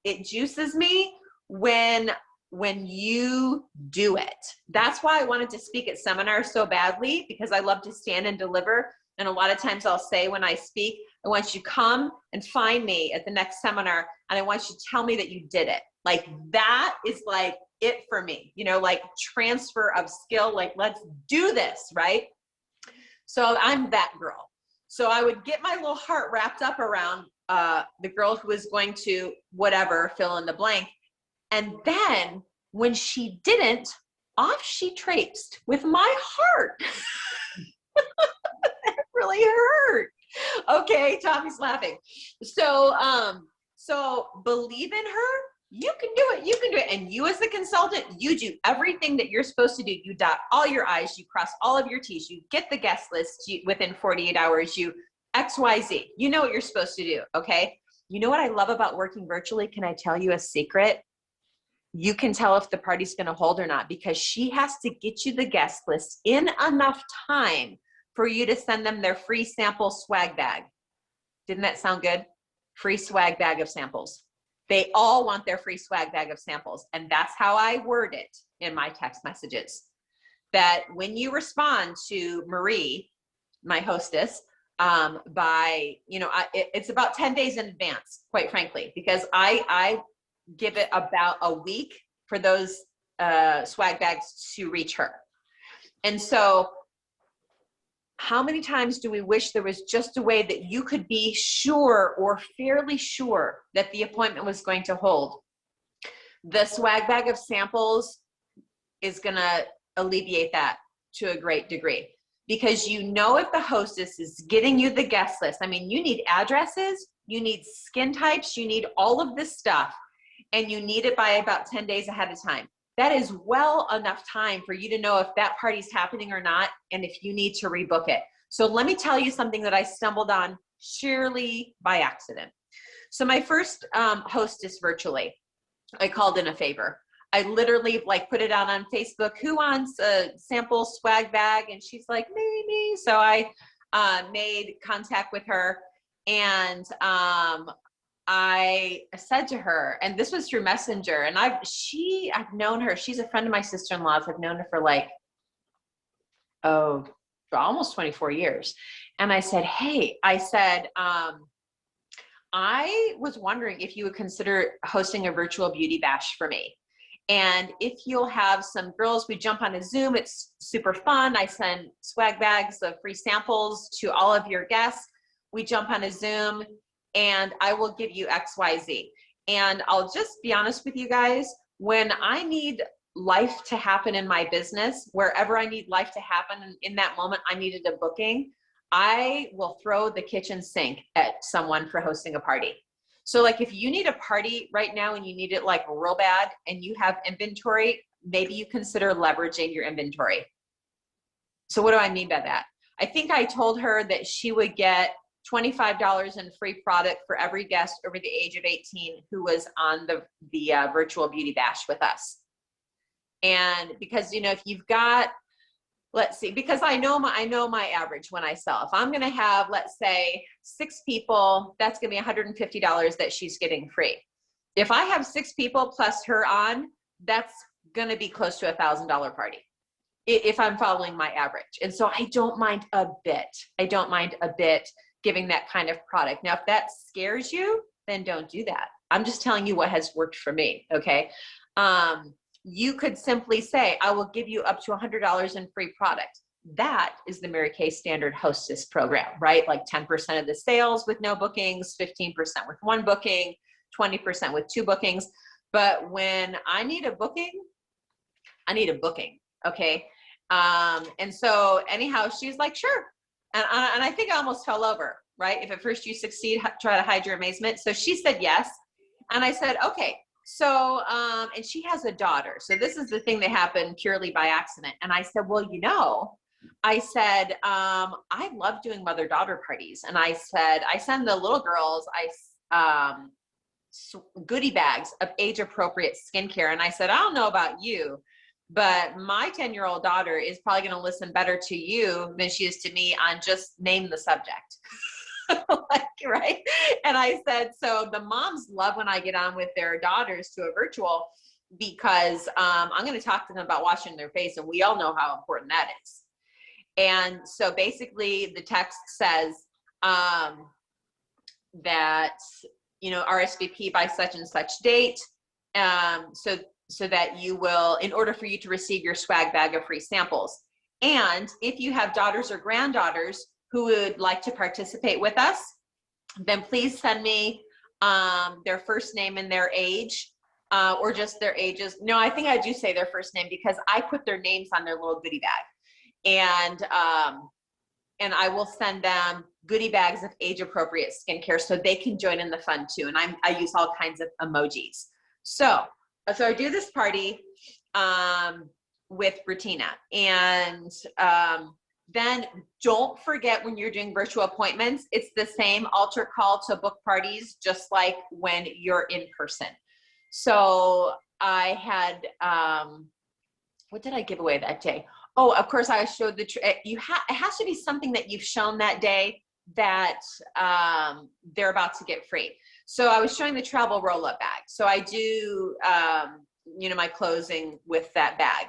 it juices me when you do it. That's why I wanted to speak at seminars so badly, because I love to stand and deliver. And a lot of times I'll say when I speak, I want you to come and find me at the next seminar, and I want you to tell me that you did it. Like that is like it for me, like transfer of skill, like let's do this, right? So I'm that girl. So I would get my little heart wrapped up around the girl who was going to whatever, fill in the blank. And then when she didn't, off she traipsed with my heart. It really hurt. Okay, Tommy's laughing. So believe in her. You can do it. You can do it. And you as the consultant, you do everything that you're supposed to do. You dot all your I's, you cross all of your T's, you get the guest list within 48 hours, you XYZ. You know what you're supposed to do, okay? You know what I love about working virtually? Can I tell you a secret? You can tell if the party's going to hold or not, because she has to get you the guest list in enough time for you to send them their free sample swag bag. Didn't that sound good? Free swag bag of samples. They all want their free swag bag of samples. And that's how I word it in my text messages. That when you respond to Marie, my hostess, it's about 10 days in advance, quite frankly, because I give it about a week for those swag bags to reach her. And so how many times do we wish there was just a way that you could be sure or fairly sure that the appointment was going to hold? The swag bag of samples is going to alleviate that to a great degree, because if the hostess is getting you the guest list, I mean, you need addresses, you need skin types, you need all of this stuff, and you need it by about 10 days ahead of time. That is well enough time for you to know if that party's happening or not, and if you need to rebook it. So let me tell you something that I stumbled on sheerly by accident. So my first hostess virtually, I called in a favor. I literally put it out on Facebook, who wants a sample swag bag? And she's like, me. So I made contact with her, and I said to her, and this was through Messenger, and I've known her. She's a friend of my sister-in-law's. I've known her for for almost 24 years. And I said, hey, I was wondering if you would consider hosting a virtual beauty bash for me. And if you'll have some girls, we jump on a Zoom, it's super fun. I send swag bags of free samples to all of your guests. We jump on a Zoom, and I will give you XYZ. And I'll just be honest with you guys, when I need life to happen in my business, wherever I need life to happen, in that moment I needed a booking, I will throw the kitchen sink at someone for hosting a party. So if you need a party right now and you need it real bad and you have inventory, maybe you consider leveraging your inventory. So what do I mean by that? I think I told her that she would get $25 in free product for every guest over the age of 18 who was on the virtual beauty bash with us. And because, if you've got, let's see, because I know my average when I sell. If I'm going to have, let's say, 6 people, that's going to be $150 that she's getting free. If I have 6 people plus her on, that's going to be close to $1,000 party if I'm following my average. And so I don't mind a bit giving that kind of product. Now, if that scares you, then don't do that. I'm just telling you what has worked for me. Okay. You could simply say, I will give you up to $100 in free product. That is the Mary Kay Standard Hostess program, right? Like 10% of the sales with no bookings, 15% with one booking, 20% with two bookings. But when I need a booking, I need a booking. Okay. And so anyhow, she's like, sure. And I think I almost fell over, right? If at first you succeed, try to hide your amazement. So she said yes. And I said, okay. So, and she has a daughter. So this is the thing that happened purely by accident. And I said, well, you know, I said, I love doing mother-daughter parties. And I said, I send the little girls, goodie bags of age-appropriate skincare. And I said, I don't know about you, but my 10-year-old daughter is probably going to listen better to you than she is to me on just name the subject. Like, right? And I said, so the moms love when I get on with their daughters to a virtual, because I'm going to talk to them about washing their face, and we all know how important that is. And so basically the text says that, you know, RSVP by such and such date, so that you will, in order for you to receive your swag bag of free samples. And if you have daughters or granddaughters who would like to participate with us, then please send me their first name and their age, or just their ages. No, I think I do say their first name, because I put their names on their little goodie bag. And I will send them goodie bags of age-appropriate skincare so they can join in the fun too. And I use all kinds of emojis. So I do this party with Bertina, and then don't forget, when you're doing virtual appointments, it's the same altar call to book parties, just like when you're in person. So I had, what did I give away that day? Oh, of course, I showed the, it has to be something that you've shown that day that they're about to get free. So I was showing the travel roll-up bag. So I do, you know, my closing with that bag.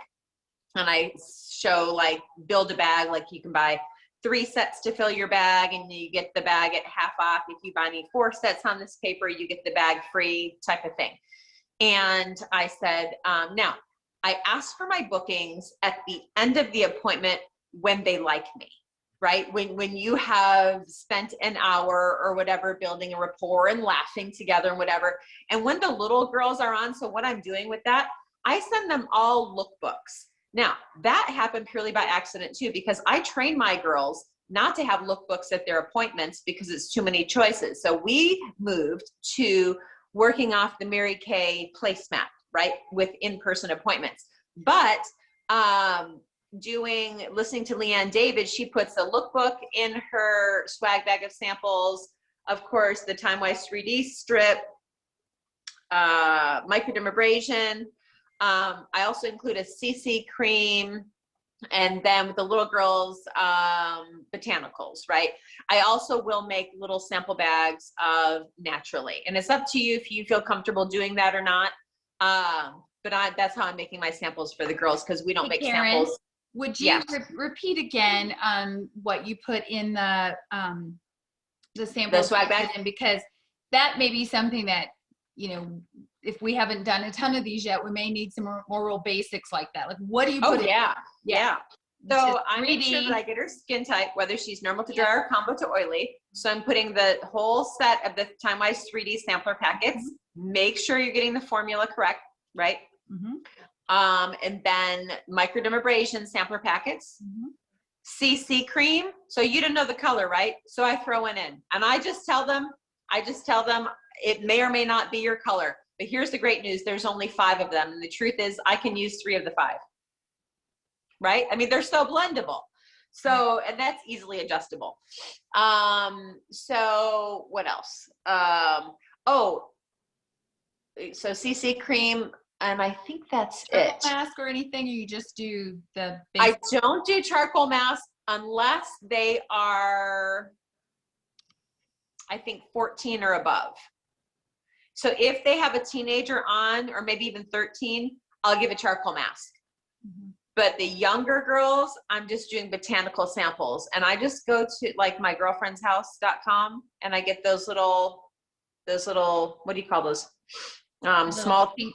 And I show, like, build a bag, like you can buy 3 sets to fill your bag, and you get the bag at half off. If you buy any 4 sets on this paper, you get the bag free, type of thing. And I said, now, I ask for my bookings at the end of the appointment when they like me, right? When you have spent an hour or whatever building a rapport and laughing together and whatever. And when the little girls are on, so what I'm doing with that, I send them all lookbooks. Now, that happened purely by accident too, because I train my girls not to have lookbooks at their appointments because it's too many choices. So we moved to working off the Mary Kay placemat, right, with in-person appointments. But listening to Leanne David, she puts a lookbook in her swag bag of samples. Of course, the Time-Wise 3D strip, microdermabrasion. I also include a CC cream, and then with the little girls, botanicals, right? I also will make little sample bags of Naturally, and it's up to you if you feel comfortable doing that or not. But that's how I'm making my samples for the girls, because we don't make Karen, samples. Would you Yes. repeat again what you put in the samples? The swag bag? Because that may be something that, you know, if we haven't done a ton of these yet, we may need some more real basics like that. Like, what do you put in? Yeah. So Just I make sure 3D. that I get her skin type, whether she's normal to dry or combo to oily. So I'm putting the whole set of the Time-Wise 3D sampler packets. Make sure you're getting the formula correct, right? And then microdermabrasion sampler packets. CC cream. So you didn't know the color, right? So I throw it in, and I just tell them it may or may not be your color. But here's the great news. There's only 5 of them. And the truth is I can use 3 of the 5, right? I mean, they're so blendable. So, and that's easily adjustable. So what else? So CC cream, and I think that's Charcoal it. mask or anything, or you just do the I basic? don't do charcoal mask unless they are, I think, 14 or above. So if they have a teenager on, or maybe even 13, I'll give a charcoal mask. But the younger girls, I'm just doing botanical samples. And I just go to, like, mygirlfriendshouse.com, and I get those little those little, what do you call those? Little Small. pink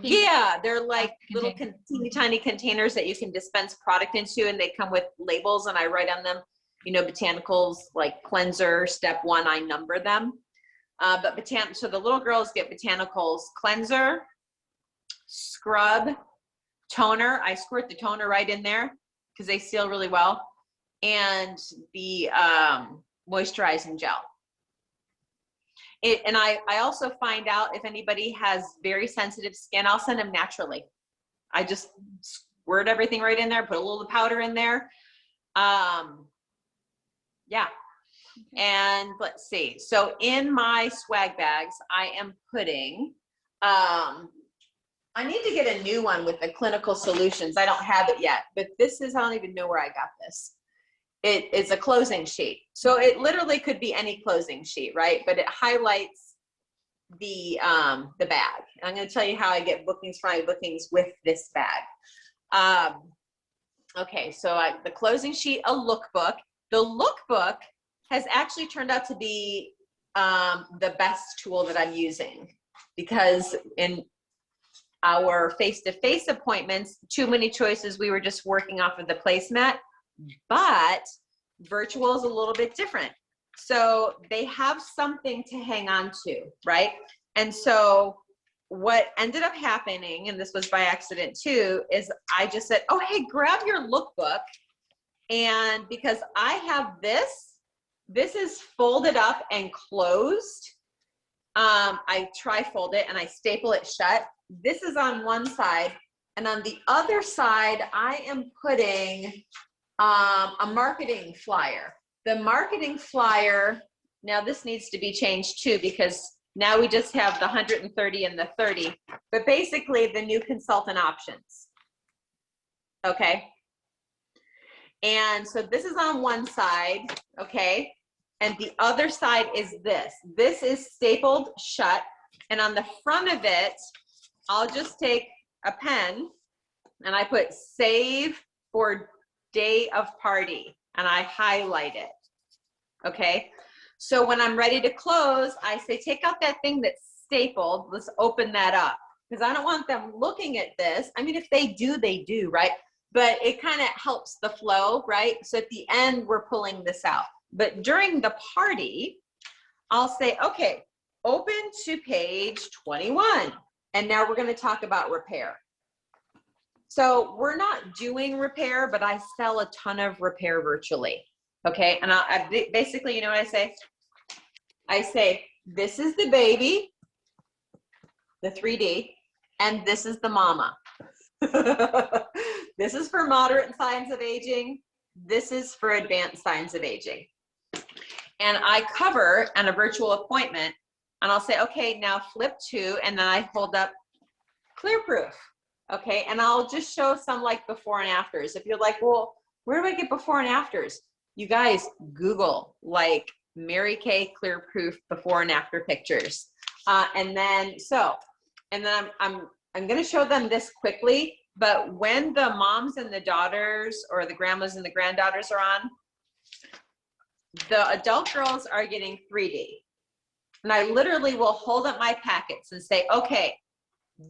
Yeah, they're like little container. teeny tiny containers that you can dispense product into, and they come with labels, and I write on them, you know, botanicals like cleanser, step 1, I number them. So the little girls get botanicals, cleanser, scrub, toner. I squirt the toner right in there because they seal really well, and the moisturizing gel. And I also find out if anybody has very sensitive skin, I'll send them naturally. I just squirt everything right in there, put a little powder in there. Yeah. And let's see. So in my swag bags, I am putting, I need to get a new one with the clinical solutions. I don't have it yet, but this is, I don't even know where I got this. It is a closing sheet. So it literally could be any closing sheet, right? But it highlights the bag. And I'm going to tell you how I get bookings for my bookings with this bag. Okay, so the closing sheet, a lookbook. The lookbook has actually turned out to be the best tool that I'm using, because in our face-to-face appointments, too many choices, we were just working off of the placemat, but virtual is a little bit different. So they have something to hang on to, right? And so what ended up happening, and this was by accident too, is I just said, oh, hey, grab your lookbook. And because I have this is folded up and closed. I tri-fold it and I staple it shut. This is on one side, and on the other side, I am putting a marketing flyer. The marketing flyer, now this needs to be changed too, because now we just have the 130 and the 30, but basically the new consultant options. Okay. And so this is on one side, okay? And the other side is this. This is stapled shut, and on the front of it, I'll just take a pen and I put save for day of party, and I highlight it, okay? So when I'm ready to close, I say, take out that thing that's stapled, let's open that up, because I don't want them looking at this. I mean, if they do, they do, right? But it kind of helps the flow, right? So at the end, we're pulling this out. But during the party, I'll say, okay, open to page 21. And now we're going to talk about repair. So we're not doing repair, but I sell a ton of repair virtually. Okay. And I basically, you know what I say? I say, this is the baby, the 3D, and this is the mama. This is for moderate signs of aging. This is for advanced signs of aging. And I cover on a virtual appointment, and I'll say, okay, now flip to, and then I hold up clear proof. Okay, and I'll just show some like before and afters. If you're like, well, where do I get before and afters? You guys Google like Mary Kay clear proof before and after pictures. And then I'm going to show them this quickly, but when the moms and the daughters or the grandmas and the granddaughters are on, the adult girls are getting 3D. And I literally will hold up my packets and say, okay,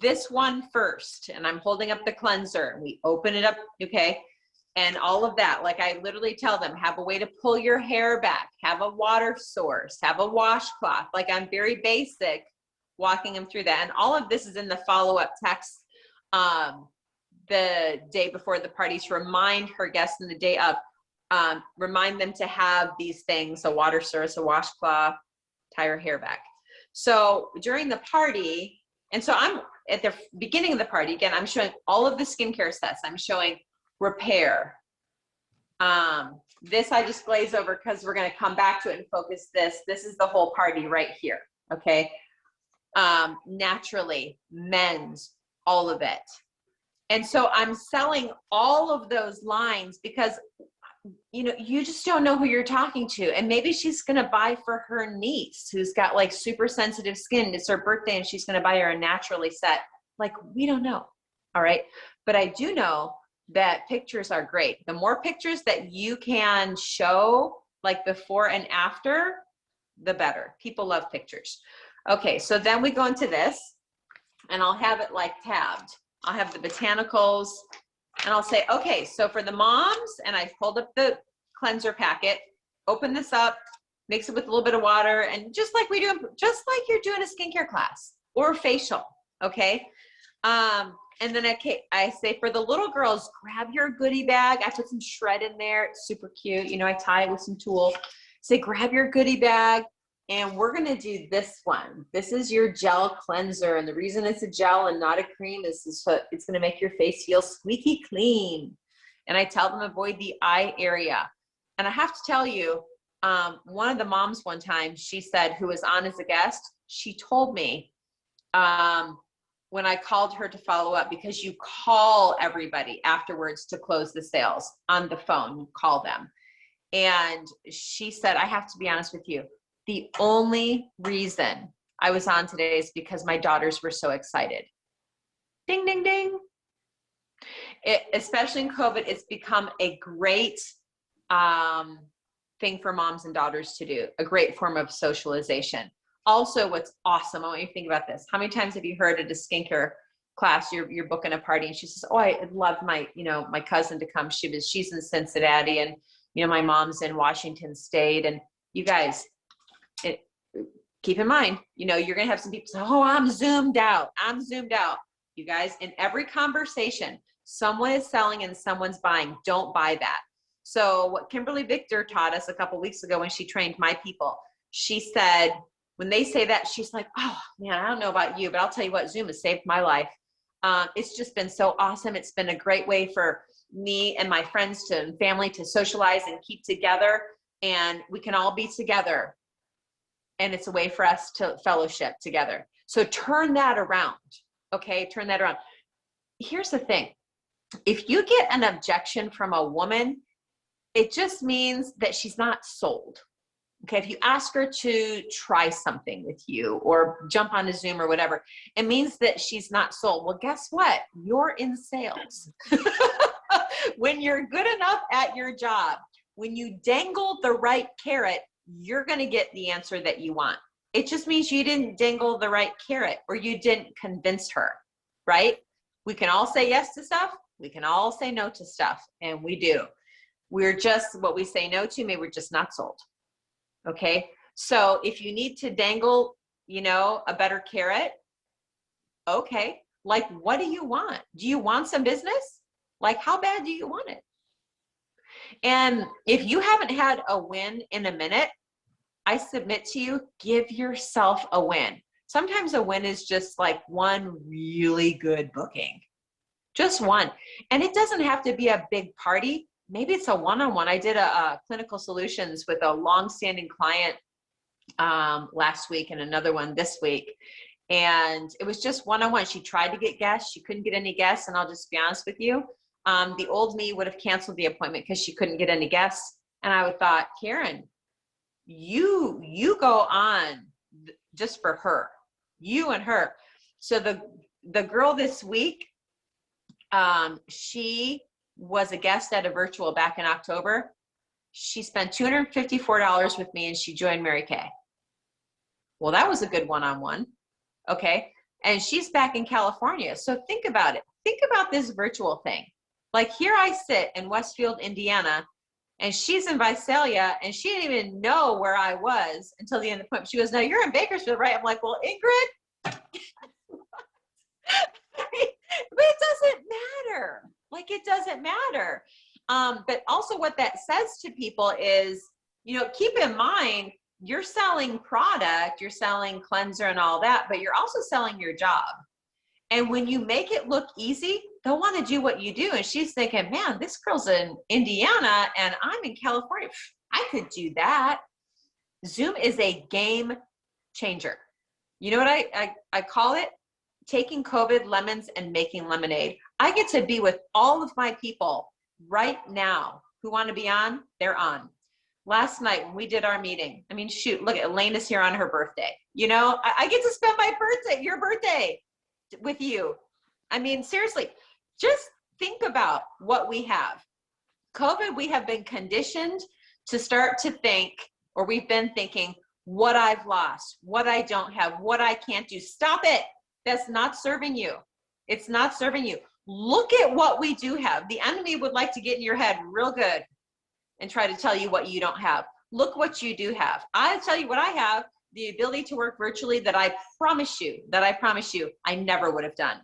this one first. And I'm holding up the cleanser, and we open it up, okay? And all of that, like I literally tell them, have a way to pull your hair back, have a water source, have a washcloth. Like I'm very basic walking them through that. And all of this is in the follow-up text the day before the party to remind her guests in the day of, remind them to have these things, a water source, a washcloth, tie her hair back. So during the party, and so I'm at the beginning of the party, again, I'm showing all of the skincare sets. I'm showing repair. This I just glaze over because we're going to come back to it and focus this. This is the whole party right here. Okay. Naturally, men's, all of it. And so I'm selling all of those lines because, you know, you just don't know who you're talking to. And maybe she's going to buy for her niece who's got like super sensitive skin. It's her birthday and she's going to buy her a naturally set. Like, we don't know. All right. But I do know that pictures are great. The more pictures that you can show, like before and after, the better. People love pictures. Okay, so then we go into this, and I'll have it like tabbed. I'll have the botanicals, and I'll say, okay, so for the moms, and I've pulled up the cleanser packet, open this up, mix it with a little bit of water, and just like we do, just like you're doing a skincare class or facial, okay? And then I say for the little girls, grab your goodie bag. I put some shred in there. It's super cute. You know, I tie it with some tulle. Say, grab your goodie bag, and we're going to do this one. This is your gel cleanser. And the reason it's a gel and not a cream is so it's going to make your face feel squeaky clean. And I tell them avoid the eye area. And I have to tell you, one of the moms one time, she said, who was on as a guest, she told me, when I called her to follow up, because you call everybody afterwards to close the sales on the phone, you call them. And she said, I have to be honest with you. The only reason I was on today is because my daughters were so excited. Ding, ding, ding. Especially in COVID, it's become a great thing for moms and daughters to do, a great form of socialization. Also, what's awesome, I want you to think about this. How many times have you heard at a skincare class, you're booking a party, and she says, oh, I'd love my cousin to come. She's in Cincinnati, and, my mom's in Washington State. And you guys, keep in mind, you're going to have some people say, oh, I'm zoomed out. You guys, in every conversation, someone is selling and someone's buying. Don't buy that. So what Kimberly Victor taught us a couple weeks ago when she trained my people, she said, when they say that, she's like, oh man, I don't know about you, but I'll tell you what, Zoom has saved my life. It's just been so awesome. It's been a great way for me and my friends and family to socialize and keep together, and we can all be together. And it's a way for us to fellowship together. So turn that around, okay? Turn that around. Here's the thing. If you get an objection from a woman, it just means that she's not sold. Okay, if you ask her to try something with you or jump on a Zoom or whatever, it means that she's not sold. Well, guess what? You're in sales. When you're good enough at your job, when you dangle the right carrot, you're going to get the answer that you want. It just means you didn't dangle the right carrot, or you didn't convince her, right? We can all say yes to stuff. We can all say no to stuff, and we do. We're just, what we say no to, maybe we're just not sold. Okay, so if you need to dangle, a better carrot, okay, like what do you want? Do you want some business? Like how bad do you want it? And if you haven't had a win in a minute, I submit to you, give yourself a win. Sometimes a win is just like one really good booking, just one. And it doesn't have to be a big party. Maybe it's a one-on-one. I did a clinical solutions with a long-standing client last week and another one this week. And it was just one-on-one. She tried to get guests. She couldn't get any guests. And I'll just be honest with you. The old me would have canceled the appointment because she couldn't get any guests. And I would thought, Karen, you go on just for her, you and her. So the girl this week, she was a guest at a virtual back in October. She spent $254 with me and she joined Mary Kay. Well, that was a good one-on-one. Okay. And she's back in California. So think about it. Think about this virtual thing. Like here I sit in Westfield, Indiana, and she's in Visalia, and she didn't even know where I was until the end of the appointment. She goes, no, you're in Bakersfield, right? I'm like, well, Ingrid, but it doesn't matter. Like it doesn't matter. But also what that says to people is, keep in mind, you're selling product, you're selling cleanser and all that, but you're also selling your job. And when you make it look easy, they'll want to do what you do. And she's thinking, man, this girl's in Indiana and I'm in California. I could do that. Zoom is a game changer. You know what I call it? Taking COVID lemons and making lemonade. I get to be with all of my people right now who want to be on, they're on. Last night when we did our meeting, I mean, shoot, look, Elena's here on her birthday. I get to spend my birthday, your birthday with you. I mean, seriously, just think about what we have. COVID, we have been conditioned to start to think, or we've been thinking, what I've lost, what I don't have, what I can't do. Stop it. That's not serving you. It's not serving you. Look at what we do have. The enemy would like to get in your head real good and try to tell you what you don't have. Look what you do have. I'll tell you what I have, the ability to work virtually that I promise you, I never would have done.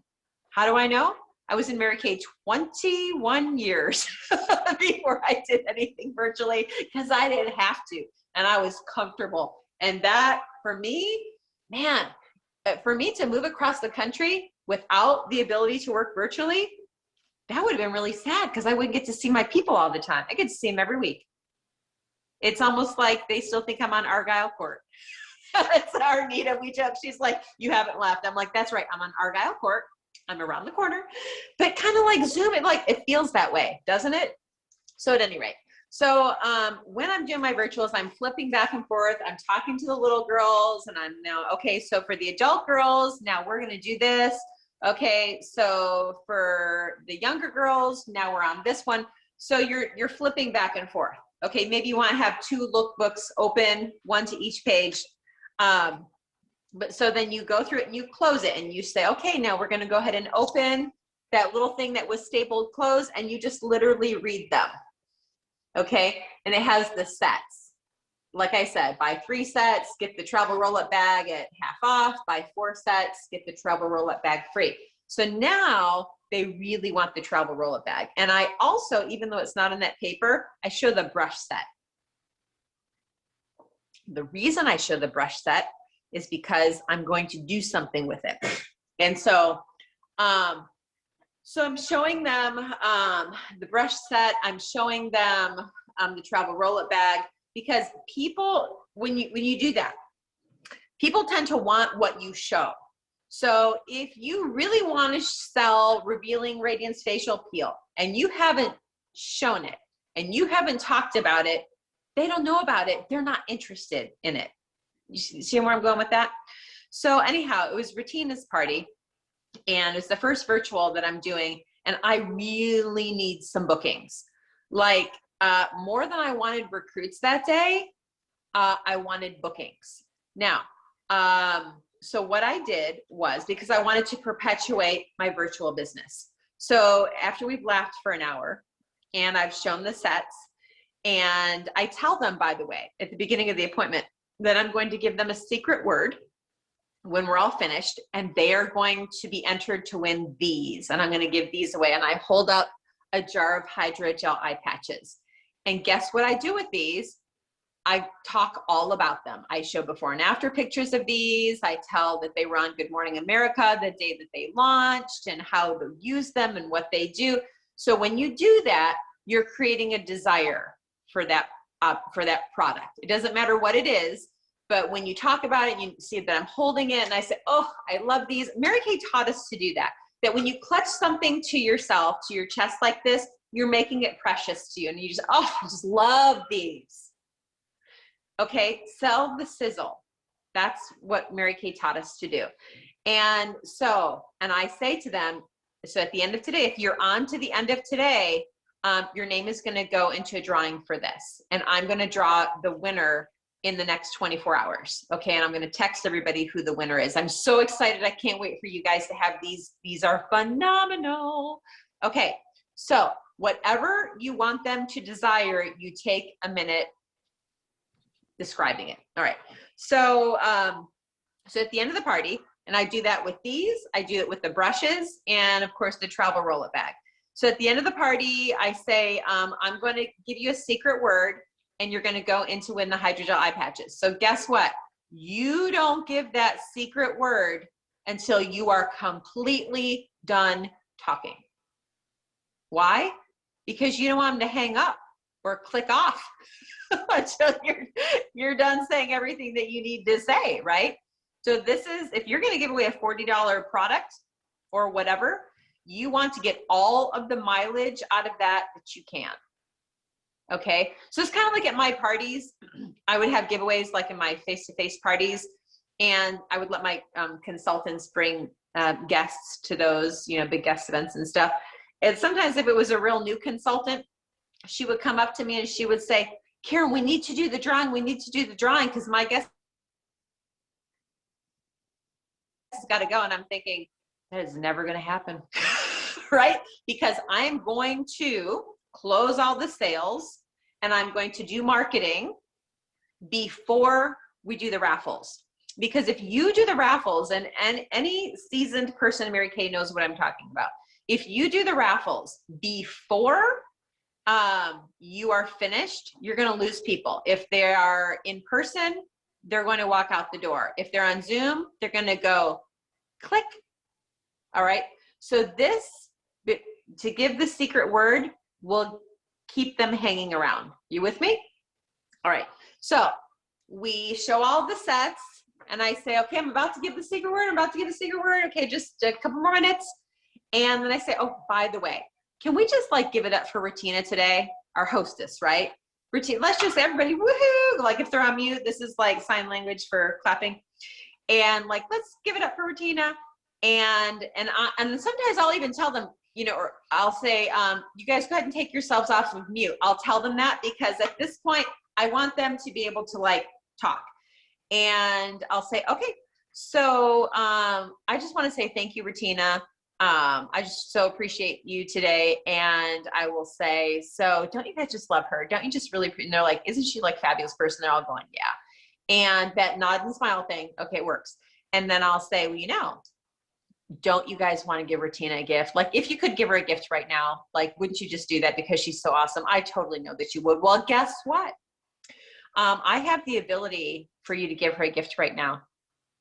How do I know? I was in Mary Kay 21 years before I did anything virtually because I didn't have to, and I was comfortable. And that, for me, man, for me to move across the country without the ability to work virtually, that would have been really sad because I wouldn't get to see my people all the time. I get to see them every week. It's almost like they still think I'm on Argyle Court. That's Arnita, we joke. She's like, you haven't left. I'm like, that's right. I'm on Argyle Court. I'm around the corner. But kind of like Zoom, it feels that way, doesn't it? So at any rate, so when I'm doing my virtuals, I'm flipping back and forth. I'm talking to the little girls and I'm now, okay, so for the adult girls, now we're going to do this. Okay, so for the younger girls, now we're on this one. So you're flipping back and forth. Okay, maybe you want to have 2 lookbooks open, 1 to each page. But so then you go through it and you close it and you say, okay, now we're going to go ahead and open that little thing that was stapled closed, and you just literally read them. Okay, and it has the sets. Like I said, buy 3 sets, get the travel roll-up bag at half off, buy 4 sets, get the travel roll-up bag free. So now they really want the travel roll-up bag. And I also, even though it's not in that paper, I show the brush set. The reason I show the brush set is because I'm going to do something with it. And so, so I'm showing them the brush set. I'm showing them the travel roll-up bag, because people, when you do that, people tend to want what you show. So if you really want to sell Revealing Radiance Facial Peel and you haven't shown it and you haven't talked about it, they don't know about it. They're not interested in it. You see where I'm going with that? So anyhow, it was Retina's party, and it's the first virtual that I'm doing, and I really need some bookings. Like more than I wanted recruits that day, I wanted bookings. Now, so what I did was, because I wanted to perpetuate my virtual business. So after we've laughed for an hour and I've shown the sets, and I tell them, by the way, at the beginning of the appointment, that I'm going to give them a secret word when we're all finished, and they are going to be entered to win these. And I'm going to give these away. And I hold up a jar of Hydrogel eye patches. And guess what I do with these? I talk all about them. I show before and after pictures of these. I tell that they were on Good Morning America the day that they launched and how to use them and what they do. So when you do that, you're creating a desire for that product. It doesn't matter what it is, but when you talk about it, you see that I'm holding it and I say, oh, I love these. Mary Kay taught us to do that, that when you clutch something to yourself, to your chest like this, you're making it precious to you. And you just, oh, I just love these. Okay, sell the sizzle. That's what Mary Kay taught us to do. And so, and I say to them, so at the end of today, if you're on to the end of today, your name is going to go into a drawing for this. And I'm going to draw the winner in the next 24 hours. Okay, and I'm going to text everybody who the winner is. I'm so excited. I can't wait for you guys to have these. These are phenomenal. Okay, so whatever you want them to desire, you take a minute describing it. All right, so so at the end of the party, and I do that with these, I do it with the brushes, and of course the travel roll-up bag. So at the end of the party, I say, I'm going to give you a secret word, and you're going to go in to win the Hydrogel eye patches. So guess what? You don't give that secret word until you are completely done talking. Why? Because you don't want them to hang up or click off until you're done saying everything that you need to say, right? So this is, if you're going to give away a $40 product or whatever, you want to get all of the mileage out of that you can. Okay, so it's kind of like at my parties, I would have giveaways like in my face-to-face parties, and I would let my consultants bring guests to those, you know, big guest events and stuff. And sometimes if it was a real new consultant, she would come up to me and she would say, Karen, we need to do the drawing. We need to do the drawing because my guest has got to go. And I'm thinking, that is never going to happen, right? Because I'm going to close all the sales and I'm going to do marketing before we do the raffles. Because if you do the raffles, and any seasoned person in Mary Kay knows what I'm talking about. If you do the raffles before you are finished, you're going to lose people. If they are in person, they're going to walk out the door. If they're on Zoom, they're going to go click. All right. So this, to give the secret word, will keep them hanging around. You with me? All right. So we show all the sets and I say, okay, I'm about to give the secret word. I'm about to give the secret word. Okay, just a couple more minutes. And then I say, oh, by the way, can we just like give it up for Retina today? Our hostess, right? Retina, let's just everybody, woohoo. Like if they're on mute, this is like sign language for clapping. And like, let's give it up for Retina. And sometimes I'll even tell them, you know, or I'll say, you guys go ahead and take yourselves off of mute. I'll tell them that because at this point, I want them to be able to like talk. And I'll say, okay, so I just want to say thank you, Retina. I just so appreciate you today. And I will say, so don't you guys just love her? Don't you just really, and they're like, isn't she like fabulous person? They're all going, yeah. And that nod and smile thing, okay, works. And then I'll say, well, you know, don't you guys want to give Retina a gift? Like if you could give her a gift right now, like, wouldn't you just do that because she's so awesome? I totally know that you would. Well, guess what? I have the ability for you to give her a gift right now.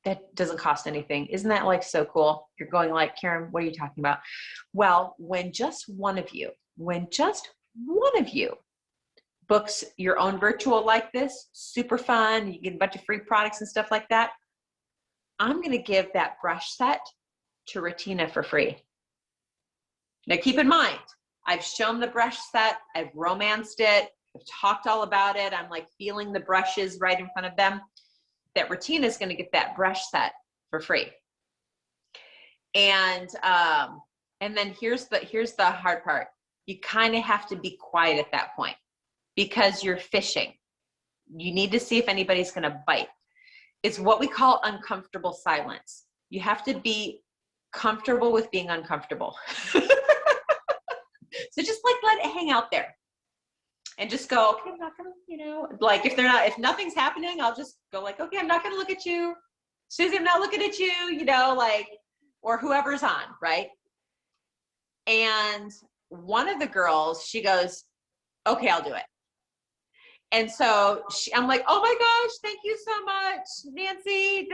That doesn't cost anything. Isn't that like so cool? You're going like, Karen, what are you talking about? Well, when just one of you books your own virtual like this, super fun, you get a bunch of free products and stuff like that, I'm going to give that brush set to Retina for free. Now keep in mind, I've shown the brush set, I've romanced it, I've talked all about it, I'm like feeling the brushes right in front of them, that Retina is going to get that brush set for free. And then here's the hard part. You kind of have to be quiet at that point because you're fishing. You need to see if anybody's going to bite. It's what we call uncomfortable silence. You have to be comfortable with being uncomfortable. So just like let it hang out there and just go, okay, I'm not gonna, you know, like if nothing's happening, I'll just go like, okay, I'm not gonna look at you. Susie, I'm not looking at you, you know, like, or whoever's on, right? And one of the girls, she goes, okay, I'll do it. And so I'm like, oh my gosh, thank you so much, Nancy,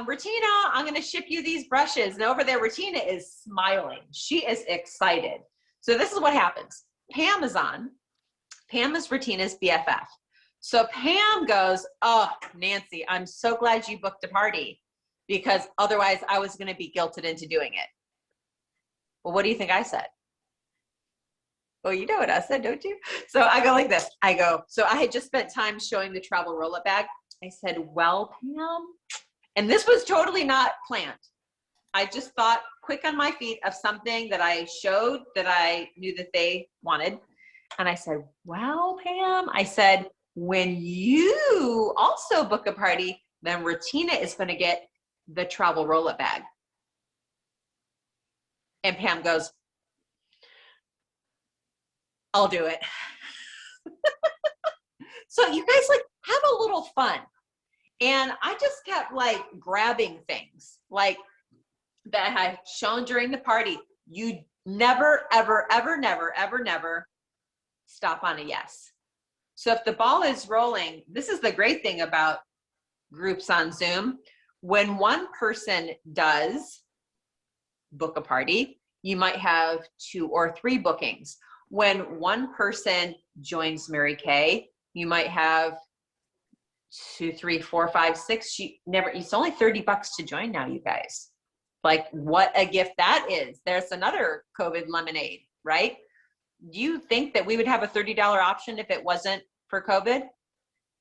Retina, I'm going to ship you these brushes. And over there, Retina is smiling. She is excited. So this is what happens. Pam is on. Pam is Retina's BFF. So Pam goes, oh, Nancy, I'm so glad you booked a party because otherwise I was going to be guilted into doing it. Well, what do you think I said? Well, you know what I said, don't you? So I go like this. I go, so I had just spent time showing the travel roll-up bag. I said, well, Pam, and this was totally not planned. I just thought quick on my feet of something that I showed that I knew that they wanted. And I said, well, Pam, I said, when you also book a party, then Retina is going to get the travel roll-up bag. And Pam goes, I'll do it. So you guys like have a little fun. And I just kept like grabbing things like that I had shown during the party. You never, ever, ever, never, ever, never stop on a yes. So if the ball is rolling, this is the great thing about groups on Zoom. When one person does book a party, you might have 2 or 3 bookings. When one person joins Mary Kay, you might have 2, 3, 4, 5, 6. It's only $30 to join now, you guys. Like what a gift that is. There's another COVID lemonade, right? Do you think that we would have a $30 option if it wasn't for COVID?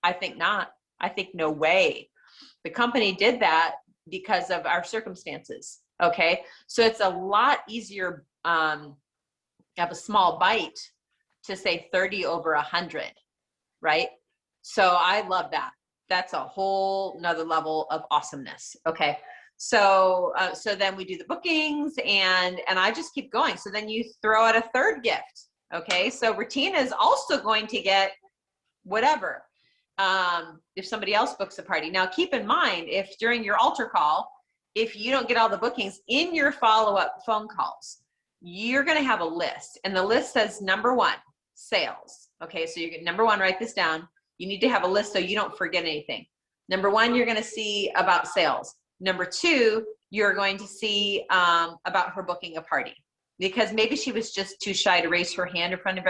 I think not. I think no way. The company did that because of our circumstances. Okay. So it's a lot easier, have a small bite to say 30 over 100, right? So I love that. That's a whole nother level of awesomeness. Okay. So, so then we do the bookings and I just keep going. So then you throw out a third gift. Okay. So Retina is also going to get whatever, if somebody else books a party. Now keep in mind, if during your altar call, if you don't get all the bookings in your follow-up phone calls, you're going to have a list, and the list says number 1, sales. Okay. So you get number 1, write this down. You need to have a list so you don't forget anything. Number 1, you're going to see about sales. Number 2, you're going to see about her booking a party, because maybe she was just too shy to raise her hand in front of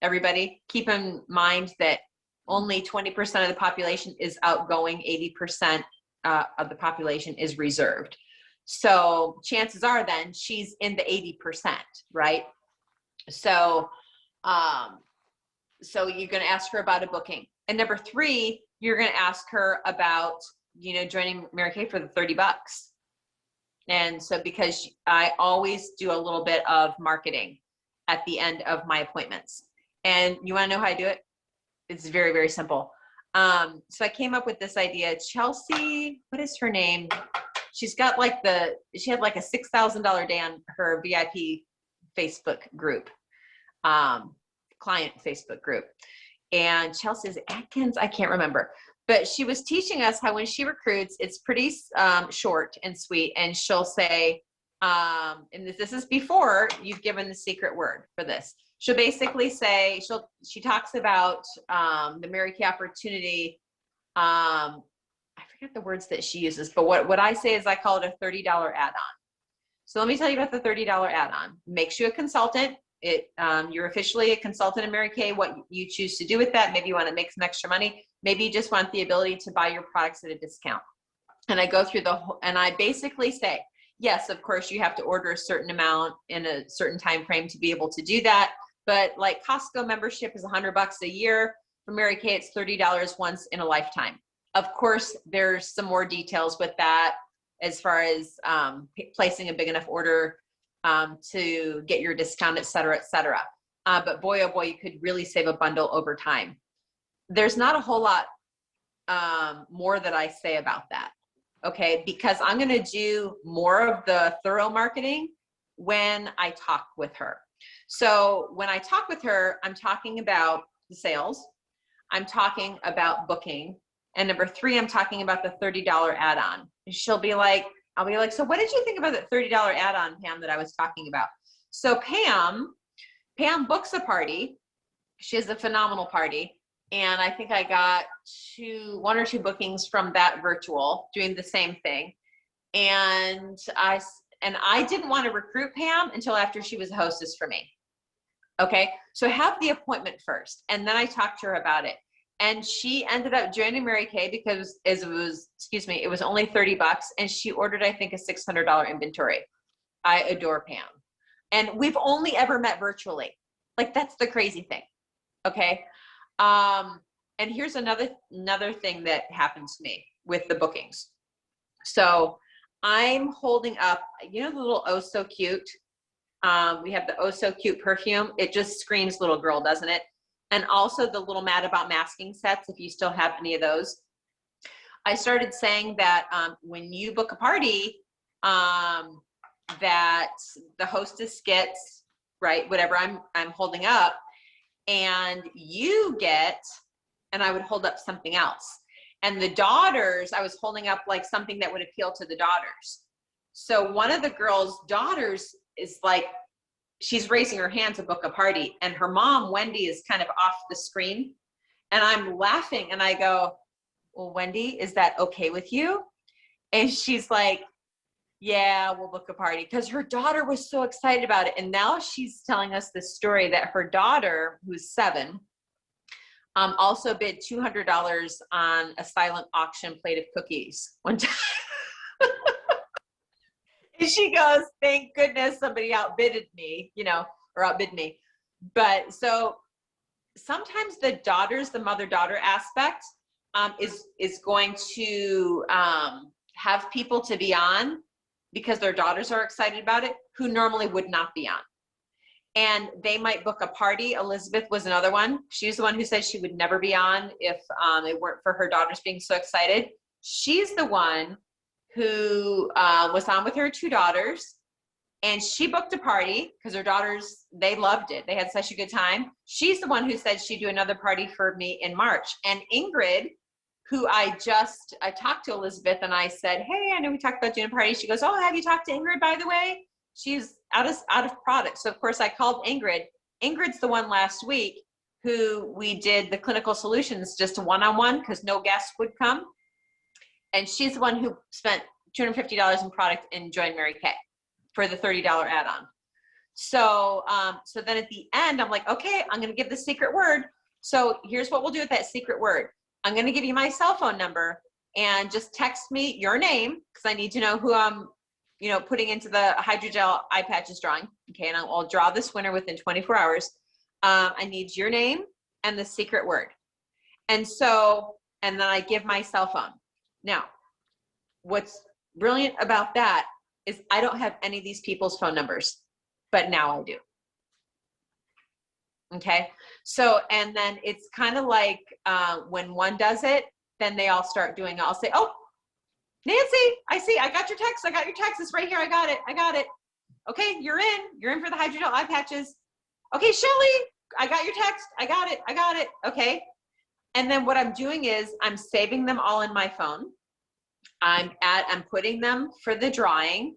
everybody. Keep in mind that only 20% of the population is outgoing, 80% of the population is reserved. So chances are then she's in the 80%, right? So, so you're going to ask her about a booking. And number 3, you're going to ask her about, you know, joining Mary Kay for the $30. And so, because I always do a little bit of marketing at the end of my appointments. And you want to know how I do it? It's very, very simple. So I came up with this idea. Chelsea, what is her name? She's got like she had like a $6,000 day on her VIP Facebook group, client Facebook group. And Chelsea's Atkins, I can't remember. But she was teaching us how when she recruits, it's pretty short and sweet. And she'll say, and this is before you've given the secret word for this. She'll basically say, she talks about the Mary Kay opportunity. I forget the words that she uses, but what I say is I call it a $30 add-on. So let me tell you about the $30 add-on. Makes you a consultant. You're officially a consultant in Mary Kay. What you choose to do with that, maybe you want to make some extra money. Maybe you just want the ability to buy your products at a discount. And I go through and I basically say, yes, of course, you have to order a certain amount in a certain time frame to be able to do that. But like Costco membership is $100 a year. For Mary Kay, it's $30 once in a lifetime. Of course, there's some more details with that as far as placing a big enough order to get your discount, et cetera, et cetera. But boy, oh boy, you could really save a bundle over time. There's not a whole lot more that I say about that, okay? Because I'm gonna do more of the thorough marketing when I talk with her. So when I talk with her, I'm talking about the sales, I'm talking about booking, and number 3, I'm talking about the $30 add-on. She'll be like, I'll be like, so what did you think about that $30 add-on, Pam, that I was talking about? So Pam books a party. She has a phenomenal party. And I think I got 1 or 2 bookings from that virtual doing the same thing. And I didn't want to recruit Pam until after she was a hostess for me. Okay, so have the appointment first, and then I talked to her about it. And she ended up joining Mary Kay because it was only $30, and she ordered, I think, a $600 inventory. I adore Pam. And we've only ever met virtually. Like, that's the crazy thing. Okay. And here's another thing that happened to me with the bookings. So I'm holding up, you know, the little Oh So Cute. We have the Oh So Cute perfume. It just screams little girl, doesn't it? And also the little Mad About Masking sets, if you still have any of those. I started saying that when you book a party, that the hostess gets, right, whatever I'm holding up, and you get, and I would hold up something else. And the daughters, I was holding up like something that would appeal to the daughters. So one of the girls' daughters is like, she's raising her hand to book a party, and her mom, Wendy, is kind of off the screen. And I'm laughing and I go, well, Wendy, is that okay with you? And she's like, yeah, we'll book a party, because her daughter was so excited about it. And now she's telling us the story that her daughter, who's 7, also bid $200 on a silent auction plate of cookies one time. And she goes, thank goodness somebody outbidded me, you know, or outbid me. But so sometimes the mother-daughter aspect is going to have people to be on because their daughters are excited about it, who normally would not be on. And they might book a party. Elizabeth was another one. She's the one who said she would never be on if it weren't for her daughters being so excited. She's the one who was on with her 2 daughters, and she booked a party because her daughters, they loved it. They had such a good time. She's the one who said she'd do another party for me in March. And Ingrid, who I talked to Elizabeth, and I said, hey, I know we talked about doing a party. She goes, oh, have you talked to Ingrid, by the way? She's out of product. So of course I called Ingrid. Ingrid's the one last week who we did the clinical solutions just one-on-one because no guests would come. And she's the one who spent $250 in product and joined Mary Kay for the $30 add-on. So, so then at the end, I'm like, okay, I'm going to give the secret word. So here's what we'll do with that secret word. I'm going to give you my cell phone number and just text me your name because I need to know who I'm, putting into the hydrogel eye patches drawing. Okay. And I'll draw this winner within 24 hours. I need your name and the secret word. And then I give my cell phone. Now, what's brilliant about that is I don't have any of these people's phone numbers, but now I do. Okay. So, and then it's kind of like when one does it, then they all start doing it. I'll say, oh, Nancy, I see, I got your text. It's right here. I got it. Okay. You're in for the hydrogel eye patches. Okay. Shelly, I got your text. I got it. Okay. And then what I'm doing is I'm saving them all in my phone. I'm putting them for the drawing,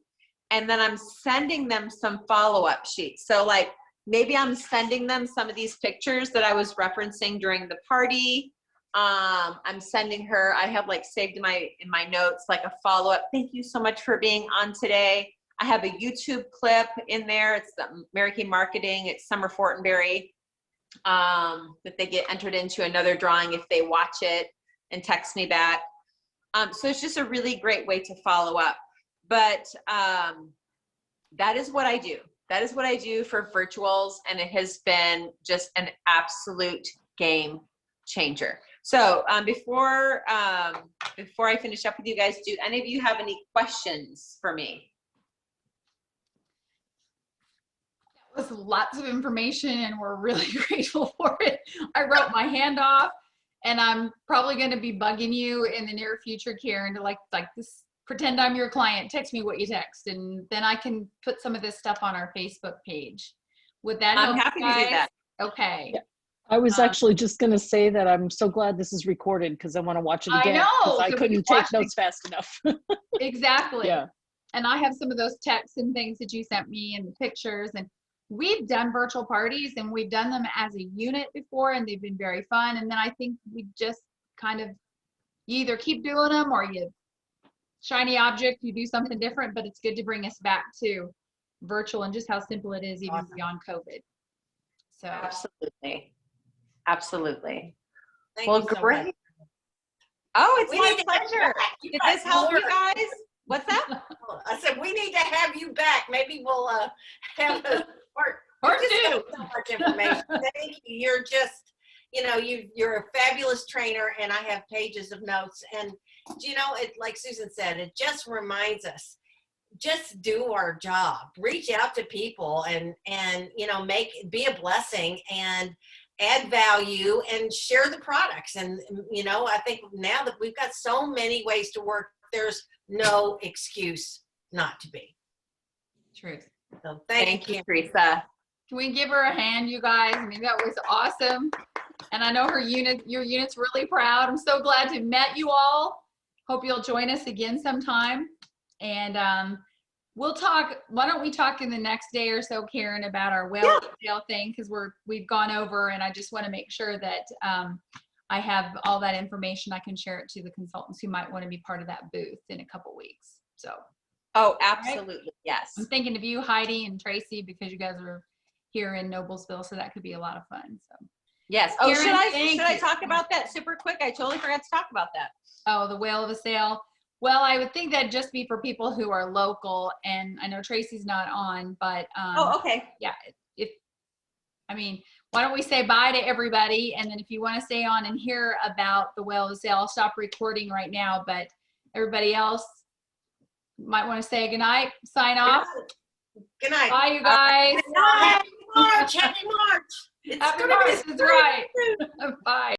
and then I'm sending them some follow-up sheets. So like maybe I'm sending them some of these pictures that I was referencing during the party. I'm sending her, I have like saved in my notes, like a follow-up. Thank you so much for being on today. I have a YouTube clip in there. It's the Mary Kay Marketing. It's Summer Fortenberry, that they get entered into another drawing if they watch it and text me back. So it's just a really great way to follow up. But that is what I do. That is what I do for virtuals, and it has been just an absolute game changer. So before I finish up with you guys, do any of you have any questions for me? That was lots of information, and we're really grateful for it. I wrote my hand off, and I'm probably going to be bugging you in the near future, Karen, to like this. Pretend I'm your client. Text me what you text, and then I can put some of this stuff on our Facebook page. Would that help? I'm happy you guys? to do that. Okay. Yeah. I was actually just going to say that I'm so glad this is recorded because I want to watch it again. I know. I couldn't take notes fast enough. Exactly. Yeah. And I have some of those texts and things that you sent me and the pictures, and we've done virtual parties and we've done them as a unit before, and they've been very fun. And then I think we just kind of, you either keep doing them or you shiny object, you do something different, but it's good to bring us back to virtual and just how simple it is even beyond COVID. So Absolutely. Thank Well, you so great. much. Oh, it's We my need to have you pleasure. back. You Did got this help you more. guys? What's that? I said, we need to have you back. Maybe we'll have a part Part just two. got so much information. Thank you. You're just, you're a fabulous trainer, and I have pages of notes. And it, like Susan said, it just reminds us, just do our job. Reach out to people and be a blessing and add value and share the products. And I think now that we've got so many ways to work, there's no excuse not to be. truth. So Thank you, Teresa. Can we give her a hand, you guys? I mean, that was awesome. And I know your unit's really proud. I'm so glad to have met you all. Hope you'll join us again sometime. And we'll talk, why don't we talk in the next day or so, Karen, about our whale sale thing, because we've gone over, and I just want to make sure that I have all that information. I can share it to the consultants who might want to be part of that booth in a couple weeks. So. Oh, absolutely. Right? Yes. I'm thinking of you, Heidi and Tracy, because you guys are here in Noblesville, so that could be a lot of fun. So. Yes. Oh, Karen, should I talk about that super quick? I totally forgot to talk about that. Oh, the whale of a sale. Well, I would think that'd just be for people who are local, and I know Tracy's not on, but oh, okay. Yeah. Why don't we say bye to everybody, and then if you want to stay on and hear about the whale of a sale, I'll stop recording right now. But everybody else might want to say goodnight. Sign off. Good night. Bye, you guys. Happy March. Happy March. Happy March is right. Bye.